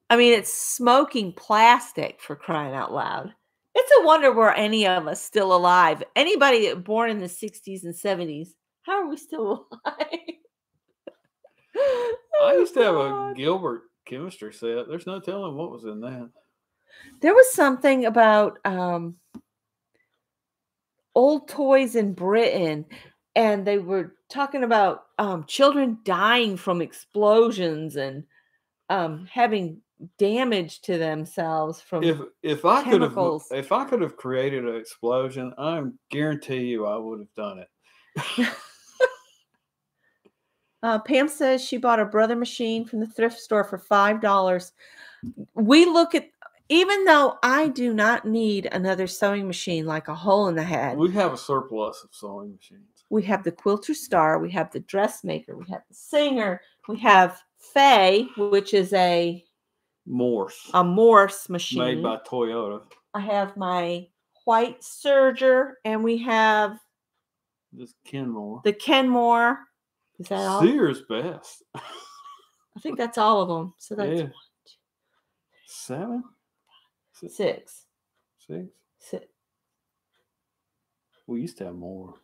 Speaker 1: I mean, it's smoking plastic, for crying out loud. It's a wonder we're any of us still alive. Anybody born in the 60s and 70s, how are we still alive?
Speaker 2: I used to have a Gilbert chemistry set. There's no telling what was in that.
Speaker 1: There was something about old toys in Britain, and they were talking about children dying from explosions and having damage to themselves from chemicals.
Speaker 2: If I could have created an explosion, I guarantee you I would have done it.
Speaker 1: Pam says she bought a Brother machine from the thrift store for $5. We look at, even though I do not need another sewing machine like a hole in the head.
Speaker 2: We have a surplus of sewing machines.
Speaker 1: We have the Quilter Star. We have the Dressmaker. We have the Singer. We have Faye, which is a Morse machine.
Speaker 2: Made by Toyota.
Speaker 1: I have my White Serger, and we have
Speaker 2: this Kenmore.
Speaker 1: The Kenmore. Is that all?
Speaker 2: Sears Best.
Speaker 1: I think that's all of them. So that's 1, 2,
Speaker 2: 7?
Speaker 1: 6.
Speaker 2: 6?
Speaker 1: 6.
Speaker 2: We used to have more.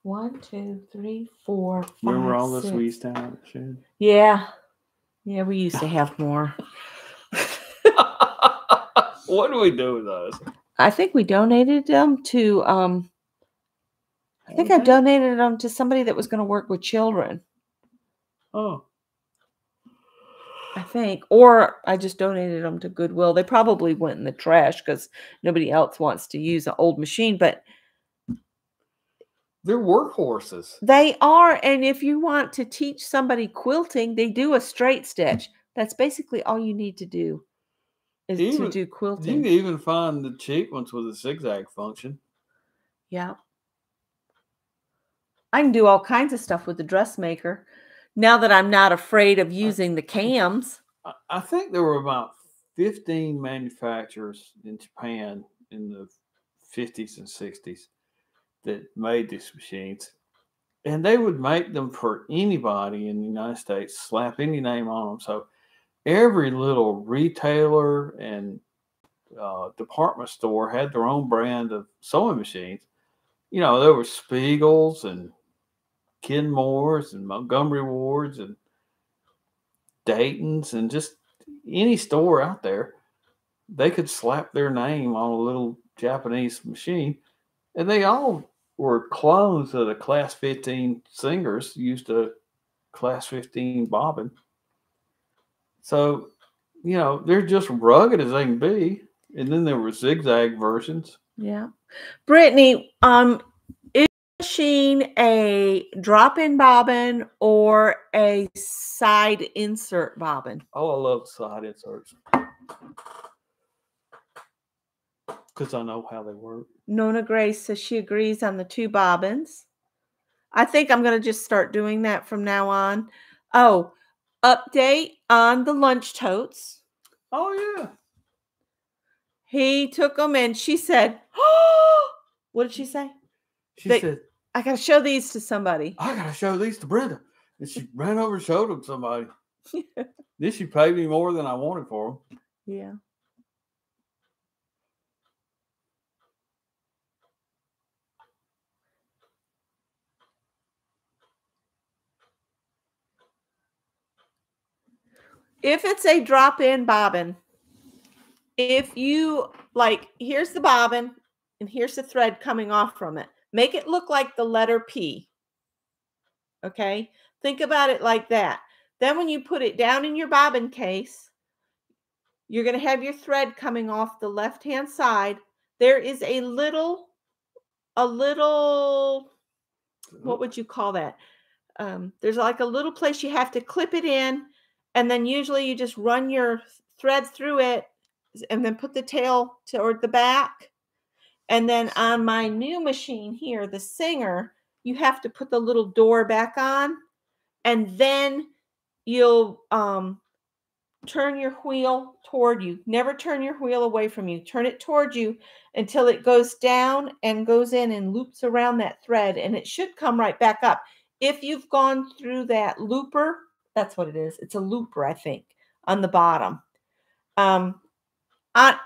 Speaker 1: 1, 2, 3, 4, 5,
Speaker 2: Remember all this
Speaker 1: 6.
Speaker 2: we used to have? Shannon?
Speaker 1: Yeah. Yeah, we used to have more.
Speaker 2: What do we do with those?
Speaker 1: I think we donated them to I think I donated them to somebody that was going to work with children.
Speaker 2: Oh.
Speaker 1: I think. Or I just donated them to Goodwill. They probably went in the trash because nobody else wants to use an old machine, but
Speaker 2: they're workhorses.
Speaker 1: They are. And if you want to teach somebody quilting, they do a straight stitch. That's basically all you need to do is to do quilting.
Speaker 2: You can even find the cheap ones with a zigzag function.
Speaker 1: Yeah. I can do all kinds of stuff with the dressmaker. Now that I'm not afraid of using the cams.
Speaker 2: I think there were about 15 manufacturers in Japan in the 50s and 60s that made these machines. And they would make them for anybody in the United States, slap any name on them. So every little retailer and department store had their own brand of sewing machines. You know, there were Spiegels and Kenmores and Montgomery Wards and Dayton's and just any store out there. They could slap their name on a little Japanese machine, and they all were clones of the Class 15 Singers, used a Class 15 bobbin. So, you know, they're just rugged as they can be. And then there were zigzag versions.
Speaker 1: Yeah. Brittany, is the machine a drop-in bobbin or a side insert bobbin?
Speaker 2: Oh, I love side inserts. Because I know how they work.
Speaker 1: Nona Grace says she agrees on the 2 bobbins. I think I'm going to just start doing that from now on. Oh, update on the lunch totes.
Speaker 2: Oh, yeah.
Speaker 1: He took them and she said, oh, what did she say?
Speaker 2: She said,
Speaker 1: I got to show these to somebody.
Speaker 2: I got to show these to Brenda. And she ran over and showed them to somebody. Then she paid me more than I wanted for them.
Speaker 1: Yeah. If it's a drop-in bobbin, if you like, here's the bobbin and here's the thread coming off from it. Make it look like the letter P. Okay? Think about it like that. Then when you put it down in your bobbin case, you're going to have your thread coming off the left-hand side. There is a little, what would you call that? There's like a little place you have to clip it in, and then usually you just run your thread through it and then put the tail toward the back. And then on my new machine here, the Singer, you have to put the little door back on, and then you'll turn your wheel toward you. Never turn your wheel away from you. Turn it toward you until it goes down and goes in and loops around that thread, and it should come right back up. If you've gone through that looper, that's what it is. It's a looper, I think, on the bottom. I'll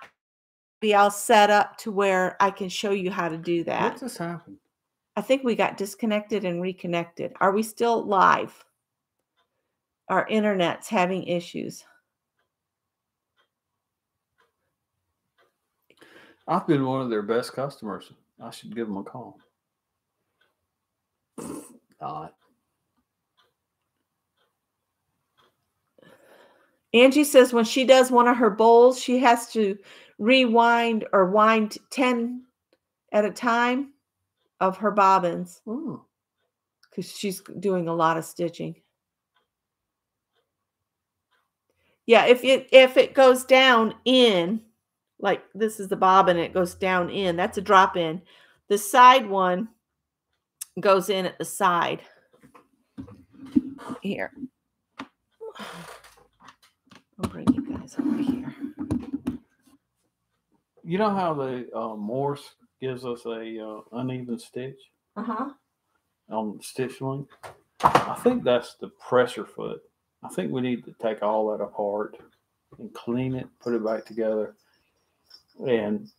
Speaker 1: be all set up to where I can show you how to do that.
Speaker 2: What just happened?
Speaker 1: I think we got disconnected and reconnected. Are we still live? Our internet's having issues.
Speaker 2: I've been one of their best customers. I should give them a call. Not.
Speaker 1: Angie says when she does one of her bowls, she has to rewind or wind 10 at a time of her bobbins because she's doing a lot of stitching. Yeah, if it goes down in, like this is the bobbin, it goes down in, that's a drop in. The side one goes in at the side. Here. I'll bring you guys over here.
Speaker 2: You know how the Morse gives us a uneven stitch on the stitch length? I think that's the pressure foot. I think we need to take all that apart and clean it, put it back together, and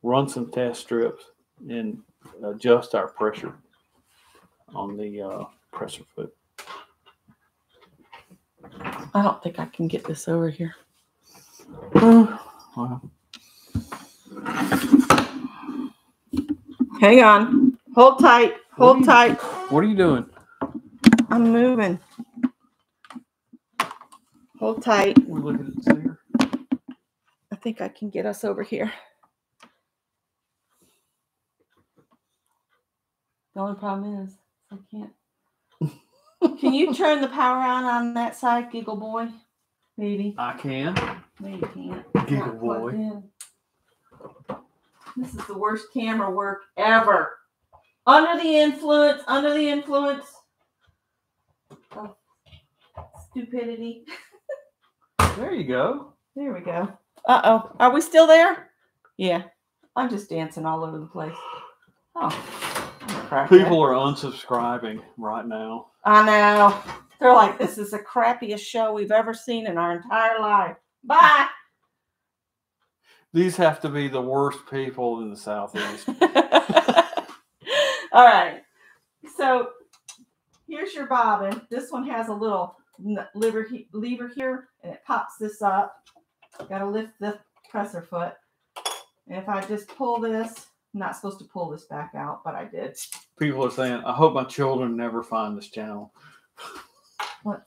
Speaker 2: run some test strips and adjust our pressure on the presser foot.
Speaker 1: I don't think I can get this over here.
Speaker 2: Well,
Speaker 1: Hang on. Hold tight. Hold tight.
Speaker 2: what are you doing?
Speaker 1: I'm moving. Hold tight.
Speaker 2: We're looking at the there.
Speaker 1: I think I can get us over here. The only problem is I can't. Can you turn the power on that side, Giggle Boy? Maybe.
Speaker 2: I can.
Speaker 1: No, you can't.
Speaker 2: Giggle Boy.
Speaker 1: This is the worst camera work ever. Under the influence of stupidity.
Speaker 2: There you go.
Speaker 1: There we go. Uh-oh. Are we still there? Yeah. I'm just dancing all over the place. Oh.
Speaker 2: People are unsubscribing right now.
Speaker 1: I know. They're like, this is the crappiest show we've ever seen in our entire life. Bye.
Speaker 2: These have to be the worst people in the Southeast.
Speaker 1: All right. So here's your bobbin. This one has a little lever here, and it pops this up. Got to lift the presser foot. And if I just pull this, I'm not supposed to pull this back out, but I did.
Speaker 2: People are saying, I hope my children never find this channel.
Speaker 1: Let's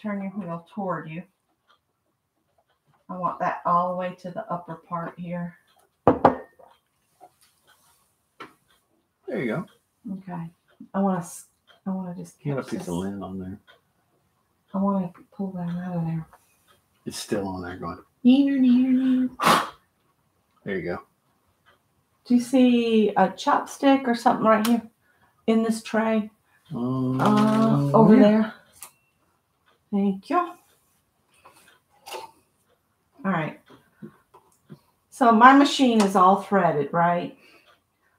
Speaker 1: turn your wheel toward you. I want that all the way to the upper part here.
Speaker 2: There you go.
Speaker 1: Okay. I want to just
Speaker 2: You got a
Speaker 1: catch
Speaker 2: piece
Speaker 1: this.
Speaker 2: of lint on there.
Speaker 1: I want to pull that out of there.
Speaker 2: It's still on there going.
Speaker 1: Near.
Speaker 2: There you go.
Speaker 1: Do you see a chopstick or something right here in this tray? Over there. Thank you. All right. So my machine is all threaded, right?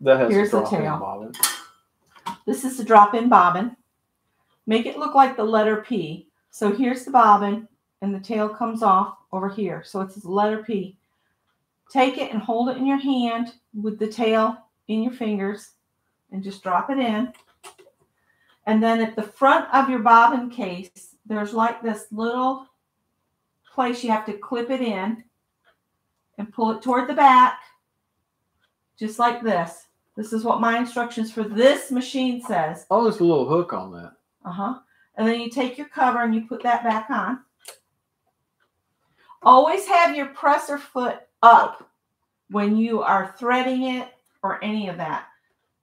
Speaker 2: That has
Speaker 1: Here's
Speaker 2: a
Speaker 1: the
Speaker 2: drop-in
Speaker 1: tail.
Speaker 2: bobbin.
Speaker 1: This is the drop-in bobbin. Make it look like the letter P. So here's the bobbin, and the tail comes off over here. So it's the letter P. Take it and hold it in your hand with the tail in your fingers and just drop it in. And then at the front of your bobbin case, there's like this little place you have to clip it in and pull it toward the back, just like this. This is what my instructions for this machine says.
Speaker 2: Oh, there's a little hook on that.
Speaker 1: And then you take your cover and you put that back on. Always have your presser foot up when you are threading it or any of that.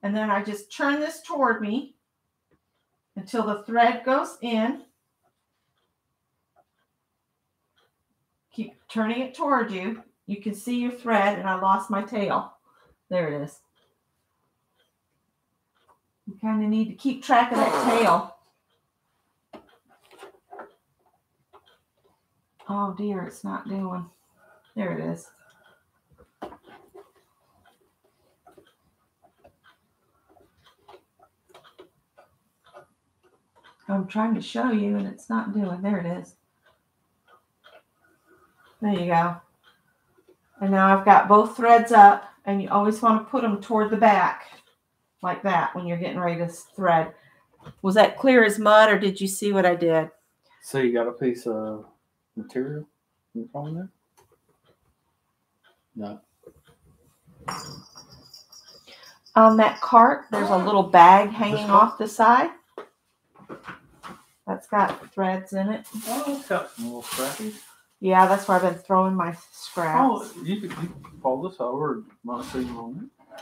Speaker 1: And then I just turn this toward me until the thread goes in. Keep turning it toward you. You can see your thread, and I lost my tail. There it is. You kind of need to keep track of that tail. Oh dear, it's not doing. There it is. I'm trying to show you and it's not doing. There it is. There you go. And now I've got both threads up, and you always want to put them toward the back like that when you're getting ready to thread. Was that clear as mud, or did you see what I did?
Speaker 2: So you got a piece of material in the front there? No.
Speaker 1: On that cart, there's a little bag hanging off the side. That's got threads in it.
Speaker 2: Oh, it's got some little scratches.
Speaker 1: Yeah, that's where I've been throwing my scraps.
Speaker 2: Oh, you can fold this over and might see you on it.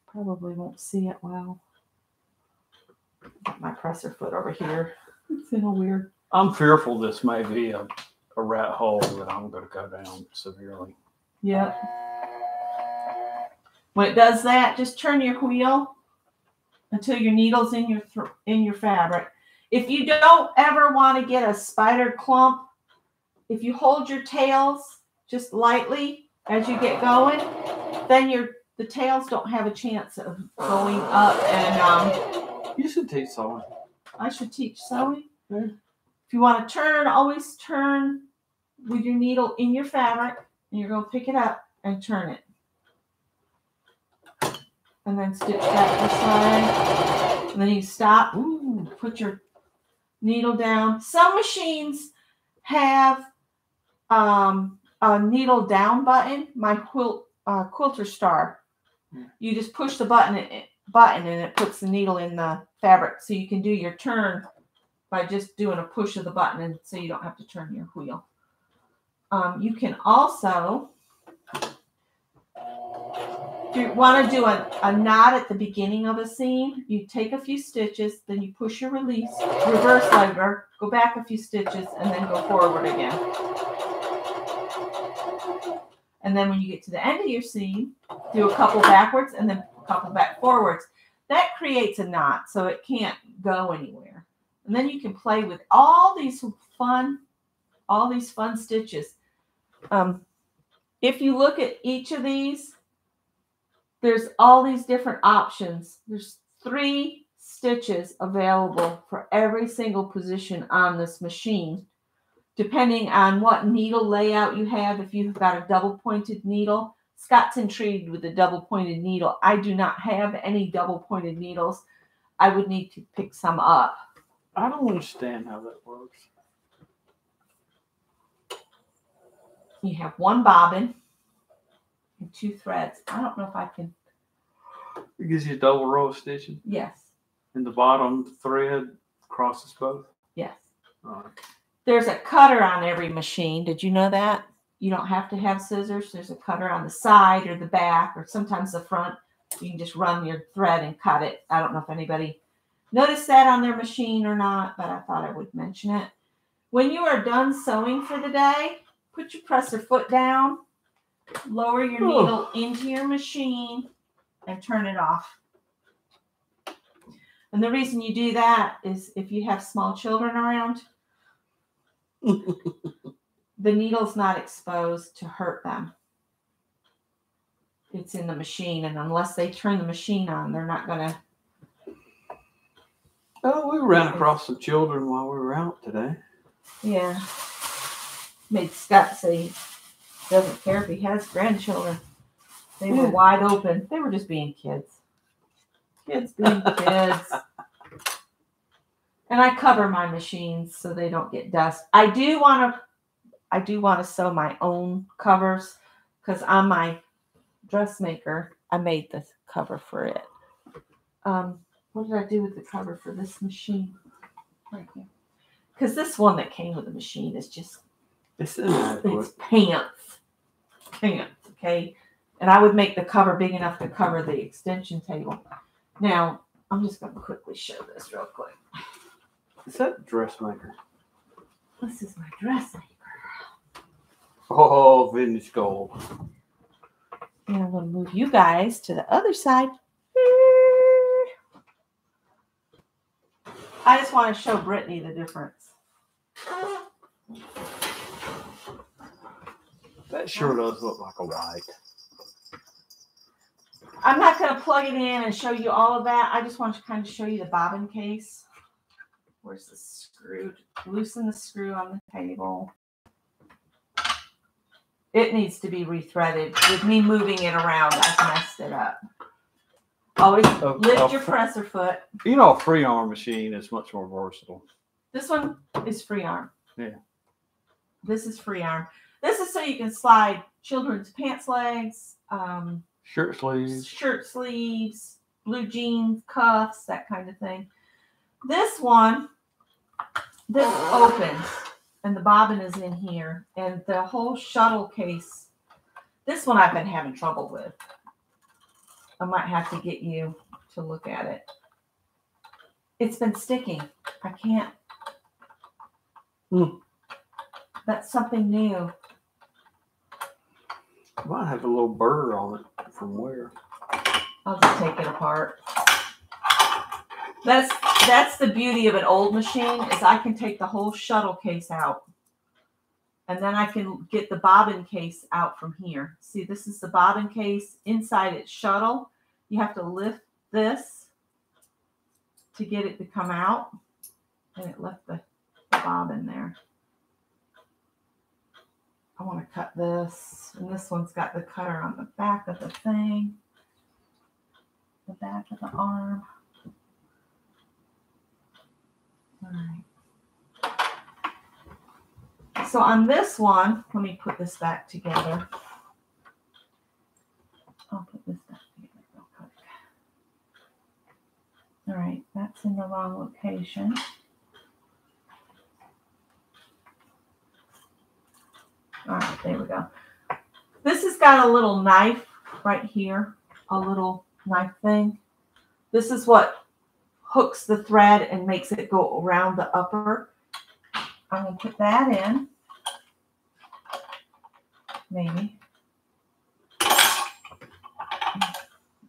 Speaker 1: Probably won't see it well. Got my presser foot over here. It's a little weird.
Speaker 2: I'm fearful this may be a rat hole that I'm going to go down severely.
Speaker 1: Yep. When it does that, just turn your wheel until your needle's in your fabric. If you don't ever want to get a spider clump, if you hold your tails just lightly as you get going, then the tails don't have a chance of going up. And
Speaker 2: you should teach sewing.
Speaker 1: I should teach sewing.
Speaker 2: Yeah.
Speaker 1: If you want to turn, always turn with your needle in your fabric, and you're going to pick it up and turn it. And then stitch that this way. And then you stop. Ooh, put your needle down. Some machines have a needle down button. My Quilter Star. You just push the button and it puts the needle in the fabric. So you can do your turn by just doing a push of the button, and so you don't have to turn your wheel. You can also, if you want to do a knot at the beginning of a seam, you take a few stitches, then you push your reverse lever, go back a few stitches, and then go forward again. And then when you get to the end of your seam, do a couple backwards and then a couple back forwards. That creates a knot, so it can't go anywhere. And then you can play with all these fun stitches. If you look at each of these, there's all these different options. There's 3 stitches available for every single position on this machine, depending on what needle layout you have. If you've got a double pointed needle, Scott's intrigued with a double pointed needle. I do not have any double pointed needles. I would need to pick some up.
Speaker 2: I don't understand how that works.
Speaker 1: You have 1 bobbin and 2 threads. I don't know if I can.
Speaker 2: It gives you a double row of stitching?
Speaker 1: Yes.
Speaker 2: And the bottom thread crosses both?
Speaker 1: Yes.
Speaker 2: All right.
Speaker 1: There's a cutter on every machine. Did you know that? You don't have to have scissors. There's a cutter on the side or the back or sometimes the front. You can just run your thread and cut it. I don't know if anybody noticed that on their machine or not, but I thought I would mention it. When you are done sewing for the day, put your presser foot down, lower your needle into your machine, and turn it off. And the reason you do that is if you have small children around, the needle's not exposed to hurt them. It's in the machine, and unless they turn the machine on, they're not going to.
Speaker 2: Oh, we ran across some children while we were out today.
Speaker 1: Yeah. Made Scott say he doesn't care if he has grandchildren. They were wide open. They were just being kids. Kids being kids. And I cover my machines so they don't get dust. I do want to sew my own covers because on my dressmaker, I made the cover for it. What did I do with the cover for this machine? Right here. Because this one that came with the machine is just,
Speaker 2: it's inadequate.
Speaker 1: It's pants. Pants, okay? And I would make the cover big enough to cover the extension table. Now, I'm just going to quickly show this real quick.
Speaker 2: Is that a dressmaker?
Speaker 1: This is my dressmaker.
Speaker 2: Oh, vintage gold.
Speaker 1: And I'm going to move you guys to the other side. I just want to show Brittany the difference.
Speaker 2: That sure does look like a white.
Speaker 1: I'm not going to plug it in and show you all of that. I just want to kind of show you the bobbin case. Where's the screw? Loosen the screw on the table. It needs to be rethreaded. With me moving it around, I've messed it up. Always lift your presser foot.
Speaker 2: You know, a free arm machine is much more versatile.
Speaker 1: This one is free arm.
Speaker 2: Yeah.
Speaker 1: This is free arm. This is so you can slide children's pants legs,
Speaker 2: shirt sleeves, blue jeans, cuffs, that kind of thing. This one, this opens, and the bobbin is in here, and the whole shuttle case. This one I've been having trouble with. I might have to get you to look at it. It's been sticking. I can't. That's something new. Might have a little burr on it from where?
Speaker 1: I'll just take it apart. That's the beauty of an old machine is I can take the whole shuttle case out. And then I can get the bobbin case out from here. See, this is the bobbin case. Inside it's shuttle. You have to lift this to get it to come out. And it left the bobbin there. I want to cut this. And this one's got the cutter on the back of the thing. The back of the arm. All right. So on this one, let me put this back together. I'll put this back together real quick. All right, that's in the wrong location. All right, there we go. This has got a little knife right here, a little knife thing. This is what hooks the thread and makes it go around the upper. I'm going to put that in. Maybe.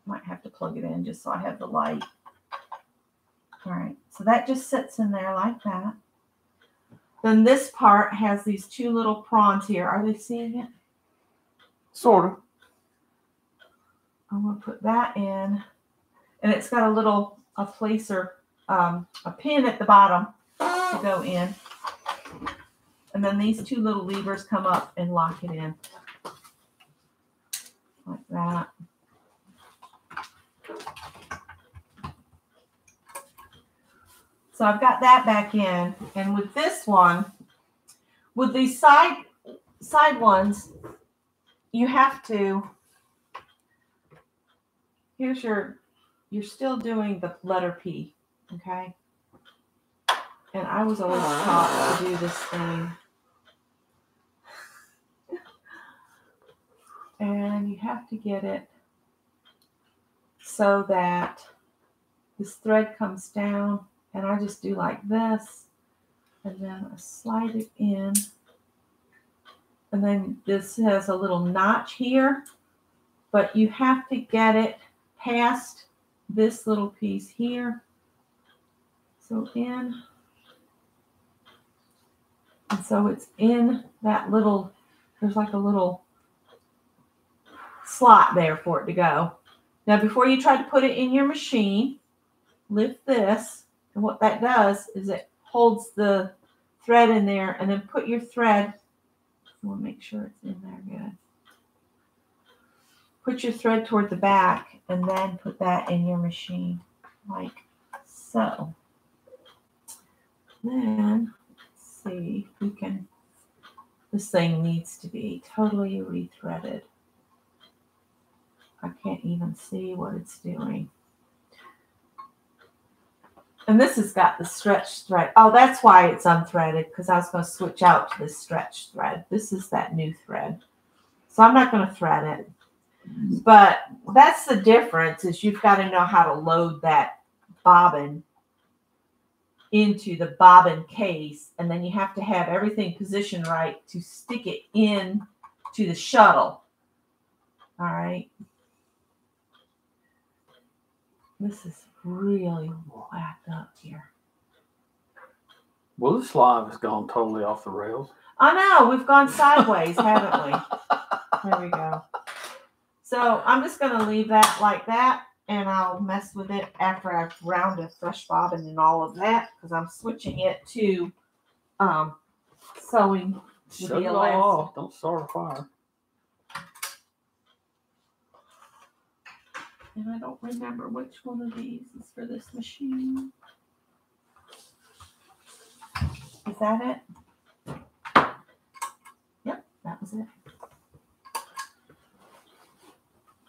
Speaker 1: Might have to plug it in just so I have the light. All right, so that just sits in there like that. Then this part has these two little prongs here. Are they seeing it?
Speaker 2: Sort of.
Speaker 1: I'm going to put that in. And it's got a placer, a pin at the bottom to go in. And then these two little levers come up and lock it in. Like that. So I've got that back in. And with this one, with these side ones, you have to, here's you're still doing the letter P, okay? And I was always taught to do this thing. And you have to get it so that this thread comes down. And I just do like this. And then I slide it in. And then this has a little notch here. But you have to get it past this little piece here. So in. And so it's in that little, there's like a little slot there for it to go. Now before you try to put it in your machine, lift this. And what that does is it holds the thread in there, and then put your thread, you want to make sure it's in there good. Put your thread toward the back and then put that in your machine like so. Then let's see if we can, this thing needs to be totally rethreaded. I can't even see what it's doing. And this has got the stretch thread. Oh, that's why it's unthreaded, because I was going to switch out to this stretch thread. This is that new thread. So I'm not going to thread it. But that's the difference, is you've got to know how to load that bobbin into the bobbin case. And then you have to have everything positioned right to stick it in to the shuttle. All right. This is really whacked up here.
Speaker 2: Well, this live has gone totally off the rails.
Speaker 1: I know. We've gone sideways, haven't we? There we go. So I'm just going to leave that like that, and I'll mess with it after I've round a fresh bobbin and all of that, because I'm switching it to sewing.
Speaker 2: Shut it all off. Don't start a fire.
Speaker 1: And I don't remember which one of these is for this machine. Is that it? Yep, that was it.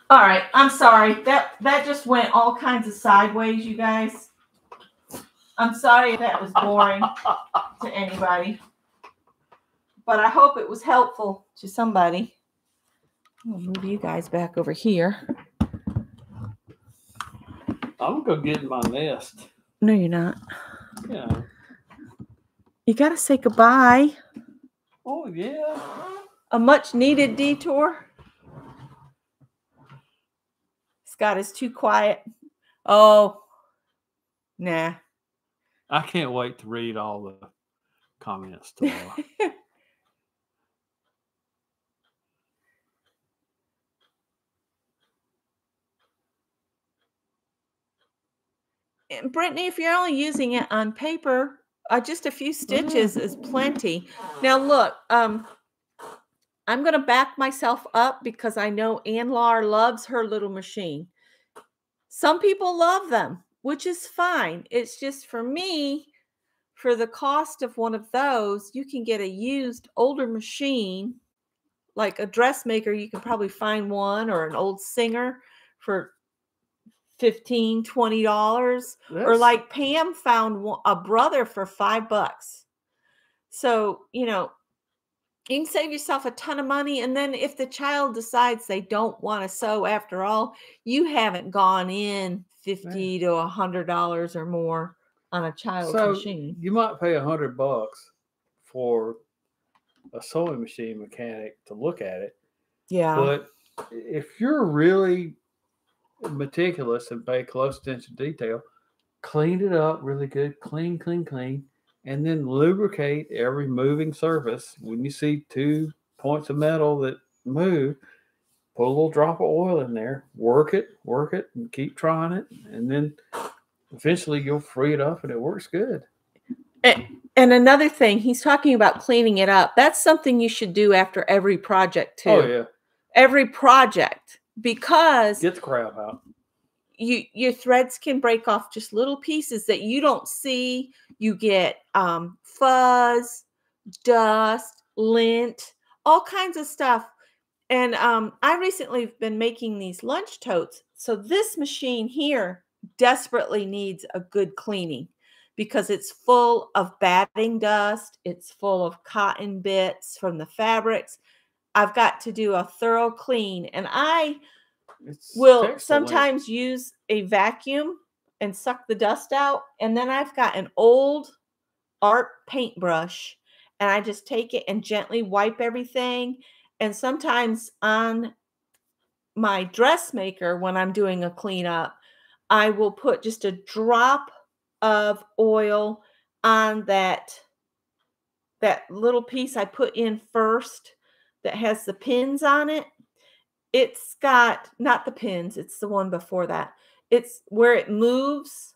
Speaker 1: All right, I'm sorry. That just went all kinds of sideways, you guys. I'm sorry if that was boring to anybody. But I hope it was helpful to somebody. I'll move you guys back over here.
Speaker 2: I'm going to go get in my nest.
Speaker 1: No, you're not.
Speaker 2: Yeah.
Speaker 1: You got to say goodbye.
Speaker 2: Oh, yeah.
Speaker 1: A much needed detour. Scott is too quiet. Oh, nah.
Speaker 2: I can't wait to read all the comments tomorrow.
Speaker 1: Brittany, if you're only using it on paper, just a few stitches is plenty. Now look, I'm going to back myself up because I know Ann-Lar loves her little machine. Some people love them, which is fine. It's just for me, for the cost of one of those, you can get a used older machine, like a dressmaker. You can probably find one, or an old Singer for $15-20, or like Pam found a Brother for $5. So, you can save yourself a ton of money. And then if the child decides they don't want to sew after all, you haven't gone in $50 to $100 or more on a child's machine.
Speaker 2: You might pay $100 for a sewing machine mechanic to look at it.
Speaker 1: Yeah.
Speaker 2: But if you're really meticulous and pay close attention to detail, clean it up really good, clean, and then lubricate every moving surface. When you see 2 points of metal that move, put a little drop of oil in there, work it, and keep trying it, and then eventually you'll free it up and it works good.
Speaker 1: And another thing, he's talking about cleaning it up. That's something you should do after every project too.
Speaker 2: Oh yeah.
Speaker 1: Every project, because
Speaker 2: get the crap out.
Speaker 1: Your threads can break off just little pieces that you don't see. You get fuzz, dust, lint, all kinds of stuff. And I recently have been making these lunch totes. So this machine here desperately needs a good cleaning because it's full of batting dust. It's full of cotton bits from the fabrics. I've got to do a thorough clean, and I will sometimes use a vacuum and suck the dust out. And then I've got an old art paintbrush, and I just take it and gently wipe everything. And sometimes on my dressmaker, when I'm doing a cleanup, I will put just a drop of oil on that little piece I put in first that has the pins on it. It's got, not the pins, it's the one before that. It's where it moves.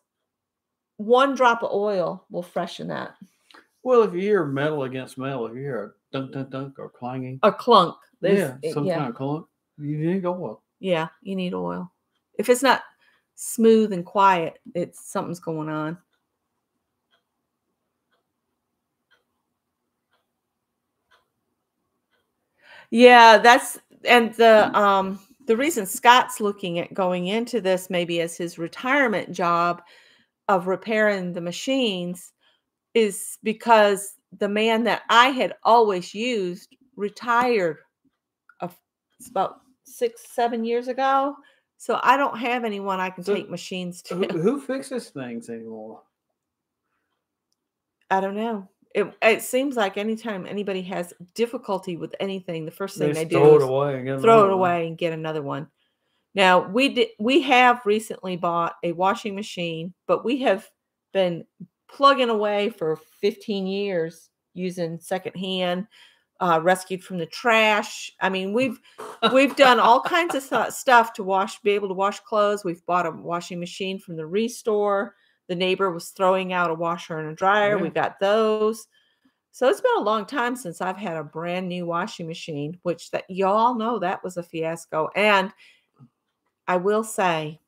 Speaker 1: 1 drop of oil will freshen that.
Speaker 2: Well, if you hear metal against metal, if you hear a dunk, dunk, dunk, or clanging.
Speaker 1: A clunk.
Speaker 2: Some kind of clunk, you need oil.
Speaker 1: Yeah, you need oil. If it's not smooth and quiet, something's going on. Yeah, and the reason Scott's looking at going into this maybe as his retirement job of repairing the machines is because the man that I had always used retired it's about 6-7 years ago. So I don't have anyone I can take machines to.
Speaker 2: Who fixes things anymore?
Speaker 1: I don't know. It seems like anytime anybody has difficulty with anything, the first thing they do is throw it away and get another one. Now, we have recently bought a washing machine, but we have been plugging away for 15 years using secondhand, rescued from the trash. I mean, we've done all kinds of stuff to be able to wash clothes. We've bought a washing machine from the Restore. The neighbor was throwing out a washer and a dryer.
Speaker 2: Yeah.
Speaker 1: We got those. So it's been a long time since I've had a brand new washing machine, which that y'all know that was a fiasco. And I will say,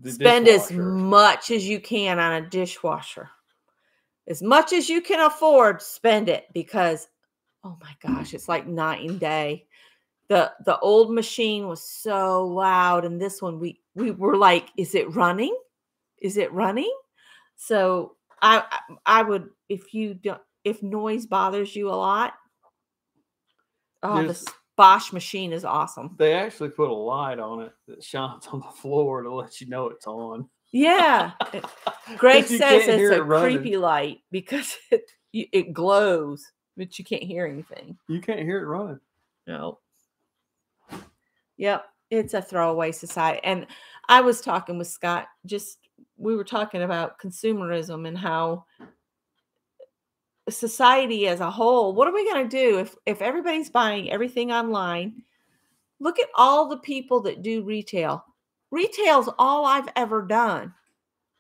Speaker 1: spend as much as you can on a dishwasher. As much as you can afford, spend it, because, oh my gosh, it's like night and day. The old machine was so loud, and this one we were like, is it running? Is it running? So I would, if noise bothers you a lot, the Bosch machine is awesome.
Speaker 2: They actually put a light on it that shines on the floor to let you know it's on.
Speaker 1: Yeah. Greg says it's a creepy light because it glows, but you can't hear anything.
Speaker 2: You can't hear it running.
Speaker 1: No. Yep. It's a throwaway society. And I was talking with Scott, we were talking about consumerism and how society as a whole, what are we going to do if everybody's buying everything online? Look at all the people that do retail. Retail's all I've ever done.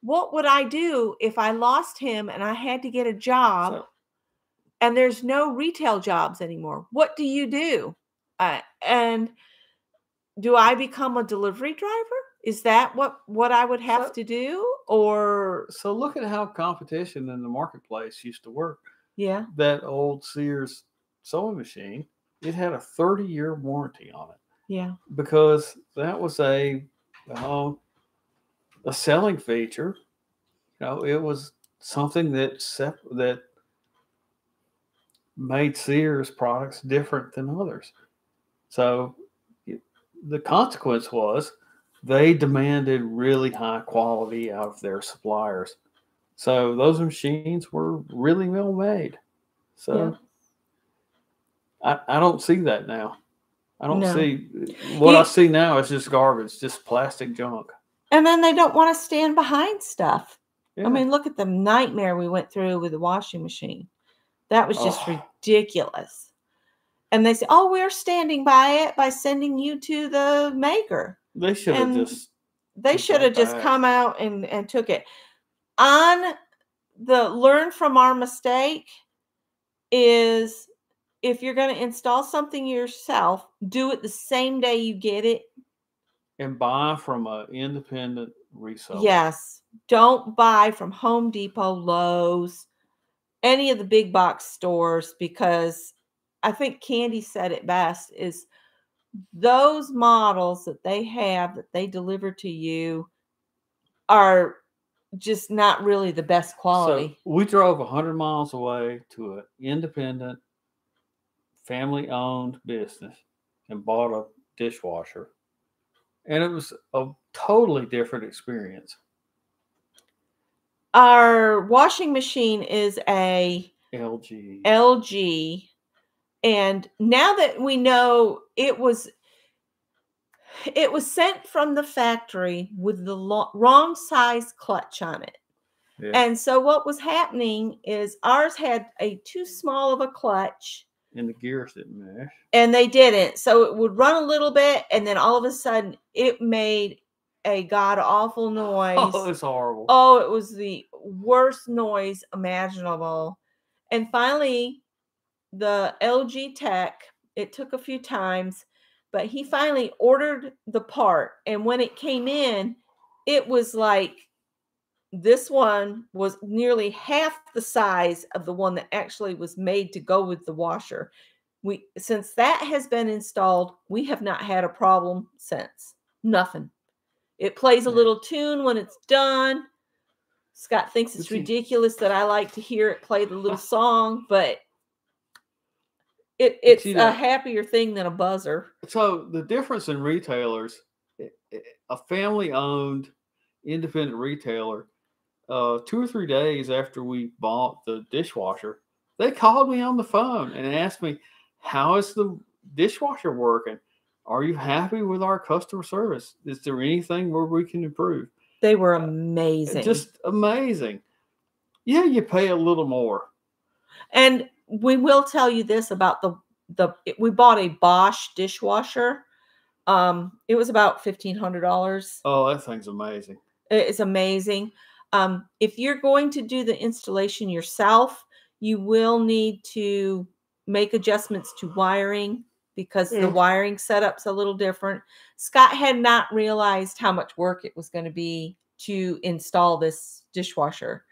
Speaker 1: What would I do if I lost him and I had to get a job and there's no retail jobs anymore. What do you do? And do I become a delivery driver? Is that what I would have to do? Or
Speaker 2: So look at how competition in the marketplace used to work.
Speaker 1: yeah,
Speaker 2: That old Sears sewing machine, it had a 30-year warranty on it
Speaker 1: yeah,
Speaker 2: because that was a selling feature. It was something that made Sears products different than others. So the consequence was they demanded really high quality out of their suppliers. So those machines were really well made.
Speaker 1: yeah.
Speaker 2: So I don't see that now. I don't
Speaker 1: No.
Speaker 2: see what I see now is just garbage, just plastic junk.
Speaker 1: And then they don't want to stand behind stuff.
Speaker 2: Yeah.
Speaker 1: I mean, look at the nightmare we went through with the washing machine. That was just ridiculous. And they say, "Oh, we're standing by it by sending you to the maker."
Speaker 2: They should have just.
Speaker 1: They should have just come out and took it. On the learn from our mistake is, if you're going to install something yourself, do it the same day you get it.
Speaker 2: And buy from an independent reseller.
Speaker 1: Yes. Don't buy from Home Depot, Lowe's, any of the big box stores, because I think Candy said it best, is those models that they have that they deliver to you are just not really the best quality.
Speaker 2: So we drove 100 miles away to an independent, family-owned business and bought a dishwasher. And it was a totally different experience.
Speaker 1: Our washing machine is a
Speaker 2: LG.
Speaker 1: And now that we know it was sent from the factory with the wrong size clutch on it. Yeah. And so what was happening is ours had a too small of a clutch.
Speaker 2: And the gears didn't mesh.
Speaker 1: And they didn't. So it would run a little bit, and then all of a sudden it made a god-awful noise.
Speaker 2: Oh, it's horrible.
Speaker 1: Oh, it was the worst noise imaginable. And finally, the LG tech, it took a few times, but he finally ordered the part. And when it came in, it was like, this one was nearly half the size of the one that actually was made to go with the washer. Since that has been installed, we have not had a problem since. Nothing. It plays a little tune when it's done. Scott thinks it's ridiculous that I like to hear it play the little song, but it's a happier thing than a buzzer.
Speaker 2: So the difference in retailers, a family-owned independent retailer, 2 or 3 days after we bought the dishwasher, they called me on the phone and asked me, "How is the dishwasher working? Are you happy with our customer service? Is there anything where we can improve?"
Speaker 1: They were amazing.
Speaker 2: Just amazing. Yeah, you pay a little more.
Speaker 1: And we will tell you this about we bought a Bosch dishwasher. It was about $1,500.
Speaker 2: Oh, that thing's amazing.
Speaker 1: It's amazing. If you're going to do the installation yourself, you will need to make adjustments to wiring, because the wiring setup's a little different. Scott had not realized how much work it was going to be to install this dishwasher.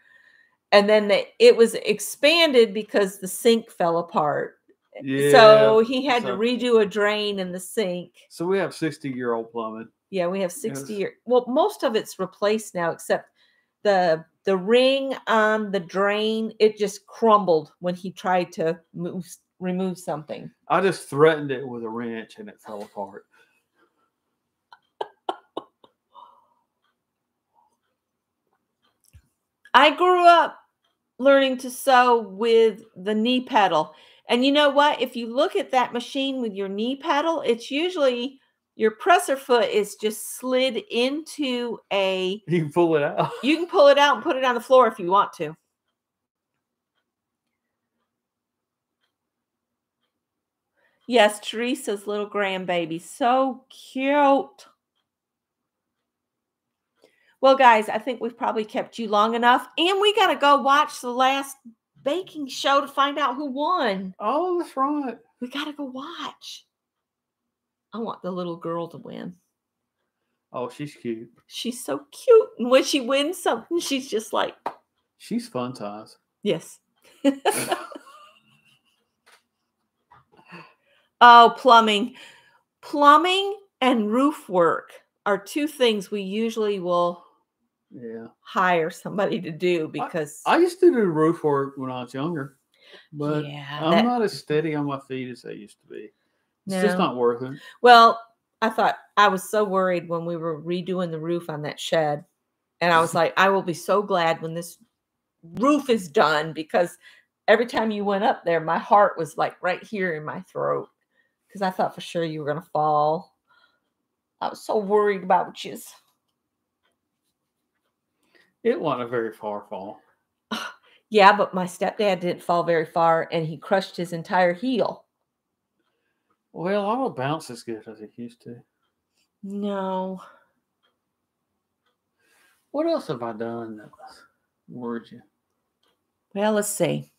Speaker 1: And then it was expanded because the sink fell apart. Yeah, so he had to redo a drain in the sink.
Speaker 2: So we have 60-year-old plumbing.
Speaker 1: Yeah, we have 60-year. Well, most of it's replaced now, except the ring on the drain. It just crumbled when he tried to remove something.
Speaker 2: I just threatened it with a wrench and it fell apart.
Speaker 1: I grew up learning to sew with the knee pedal. And you know what? If you look at that machine with your knee pedal, it's usually your presser foot is just slid into a...
Speaker 2: You can pull it out.
Speaker 1: You can pull it out and put it on the floor if you want to. Yes, Teresa's little grandbaby. So cute. Well, guys, I think we've probably kept you long enough. And we got to go watch the last baking show to find out who won.
Speaker 2: Oh, that's right.
Speaker 1: We got to go watch. I want the little girl to win.
Speaker 2: Oh, she's cute.
Speaker 1: She's so cute. And when she wins something, she's just like...
Speaker 2: She's fun size.
Speaker 1: Yes. Oh, plumbing. Plumbing and roof work are two things we usually will hire somebody to do because...
Speaker 2: I used to do roof work when I was younger, but
Speaker 1: yeah,
Speaker 2: I'm not as steady on my feet as I used to be. It's just not worth it.
Speaker 1: Well, I was so worried when we were redoing the roof on that shed. And I was like, I will be so glad when this roof is done, because every time you went up there, my heart was like right here in my throat because I thought for sure you were going to fall. I was so worried about you.
Speaker 2: It wasn't a very far fall.
Speaker 1: Yeah, but my stepdad didn't fall very far and he crushed his entire heel.
Speaker 2: Well, I don't bounce as good as it used to.
Speaker 1: No.
Speaker 2: What else have I done that worried you?
Speaker 1: Well, let's see.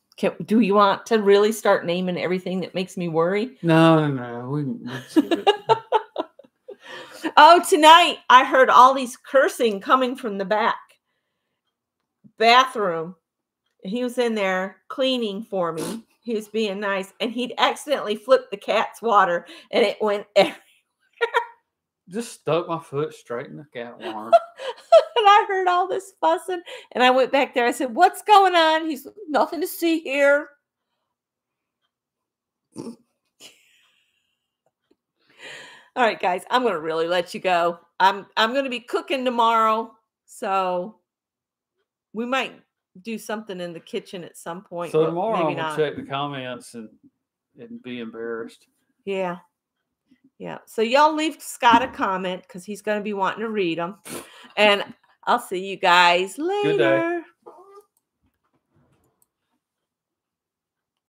Speaker 1: Do you want to really start naming everything that makes me worry?
Speaker 2: No. We skip it.
Speaker 1: Oh, tonight I heard all these cursing coming from the bathroom. He was in there cleaning for me. He was being nice, and he'd accidentally flipped the cat's water, and it went everywhere.
Speaker 2: Just stuck my foot straight in the cat water.
Speaker 1: And I heard all this fussing, and I went back there. I said, "What's going on?" He's, "Nothing to see here." All right, guys, I'm going to really let you go. I'm going to be cooking tomorrow, so we might do something in the kitchen at some point.
Speaker 2: So tomorrow I'm going to check the comments and be embarrassed.
Speaker 1: Yeah. So y'all leave Scott a comment because he's going to be wanting to read them. And I'll see you guys later.
Speaker 2: Good day.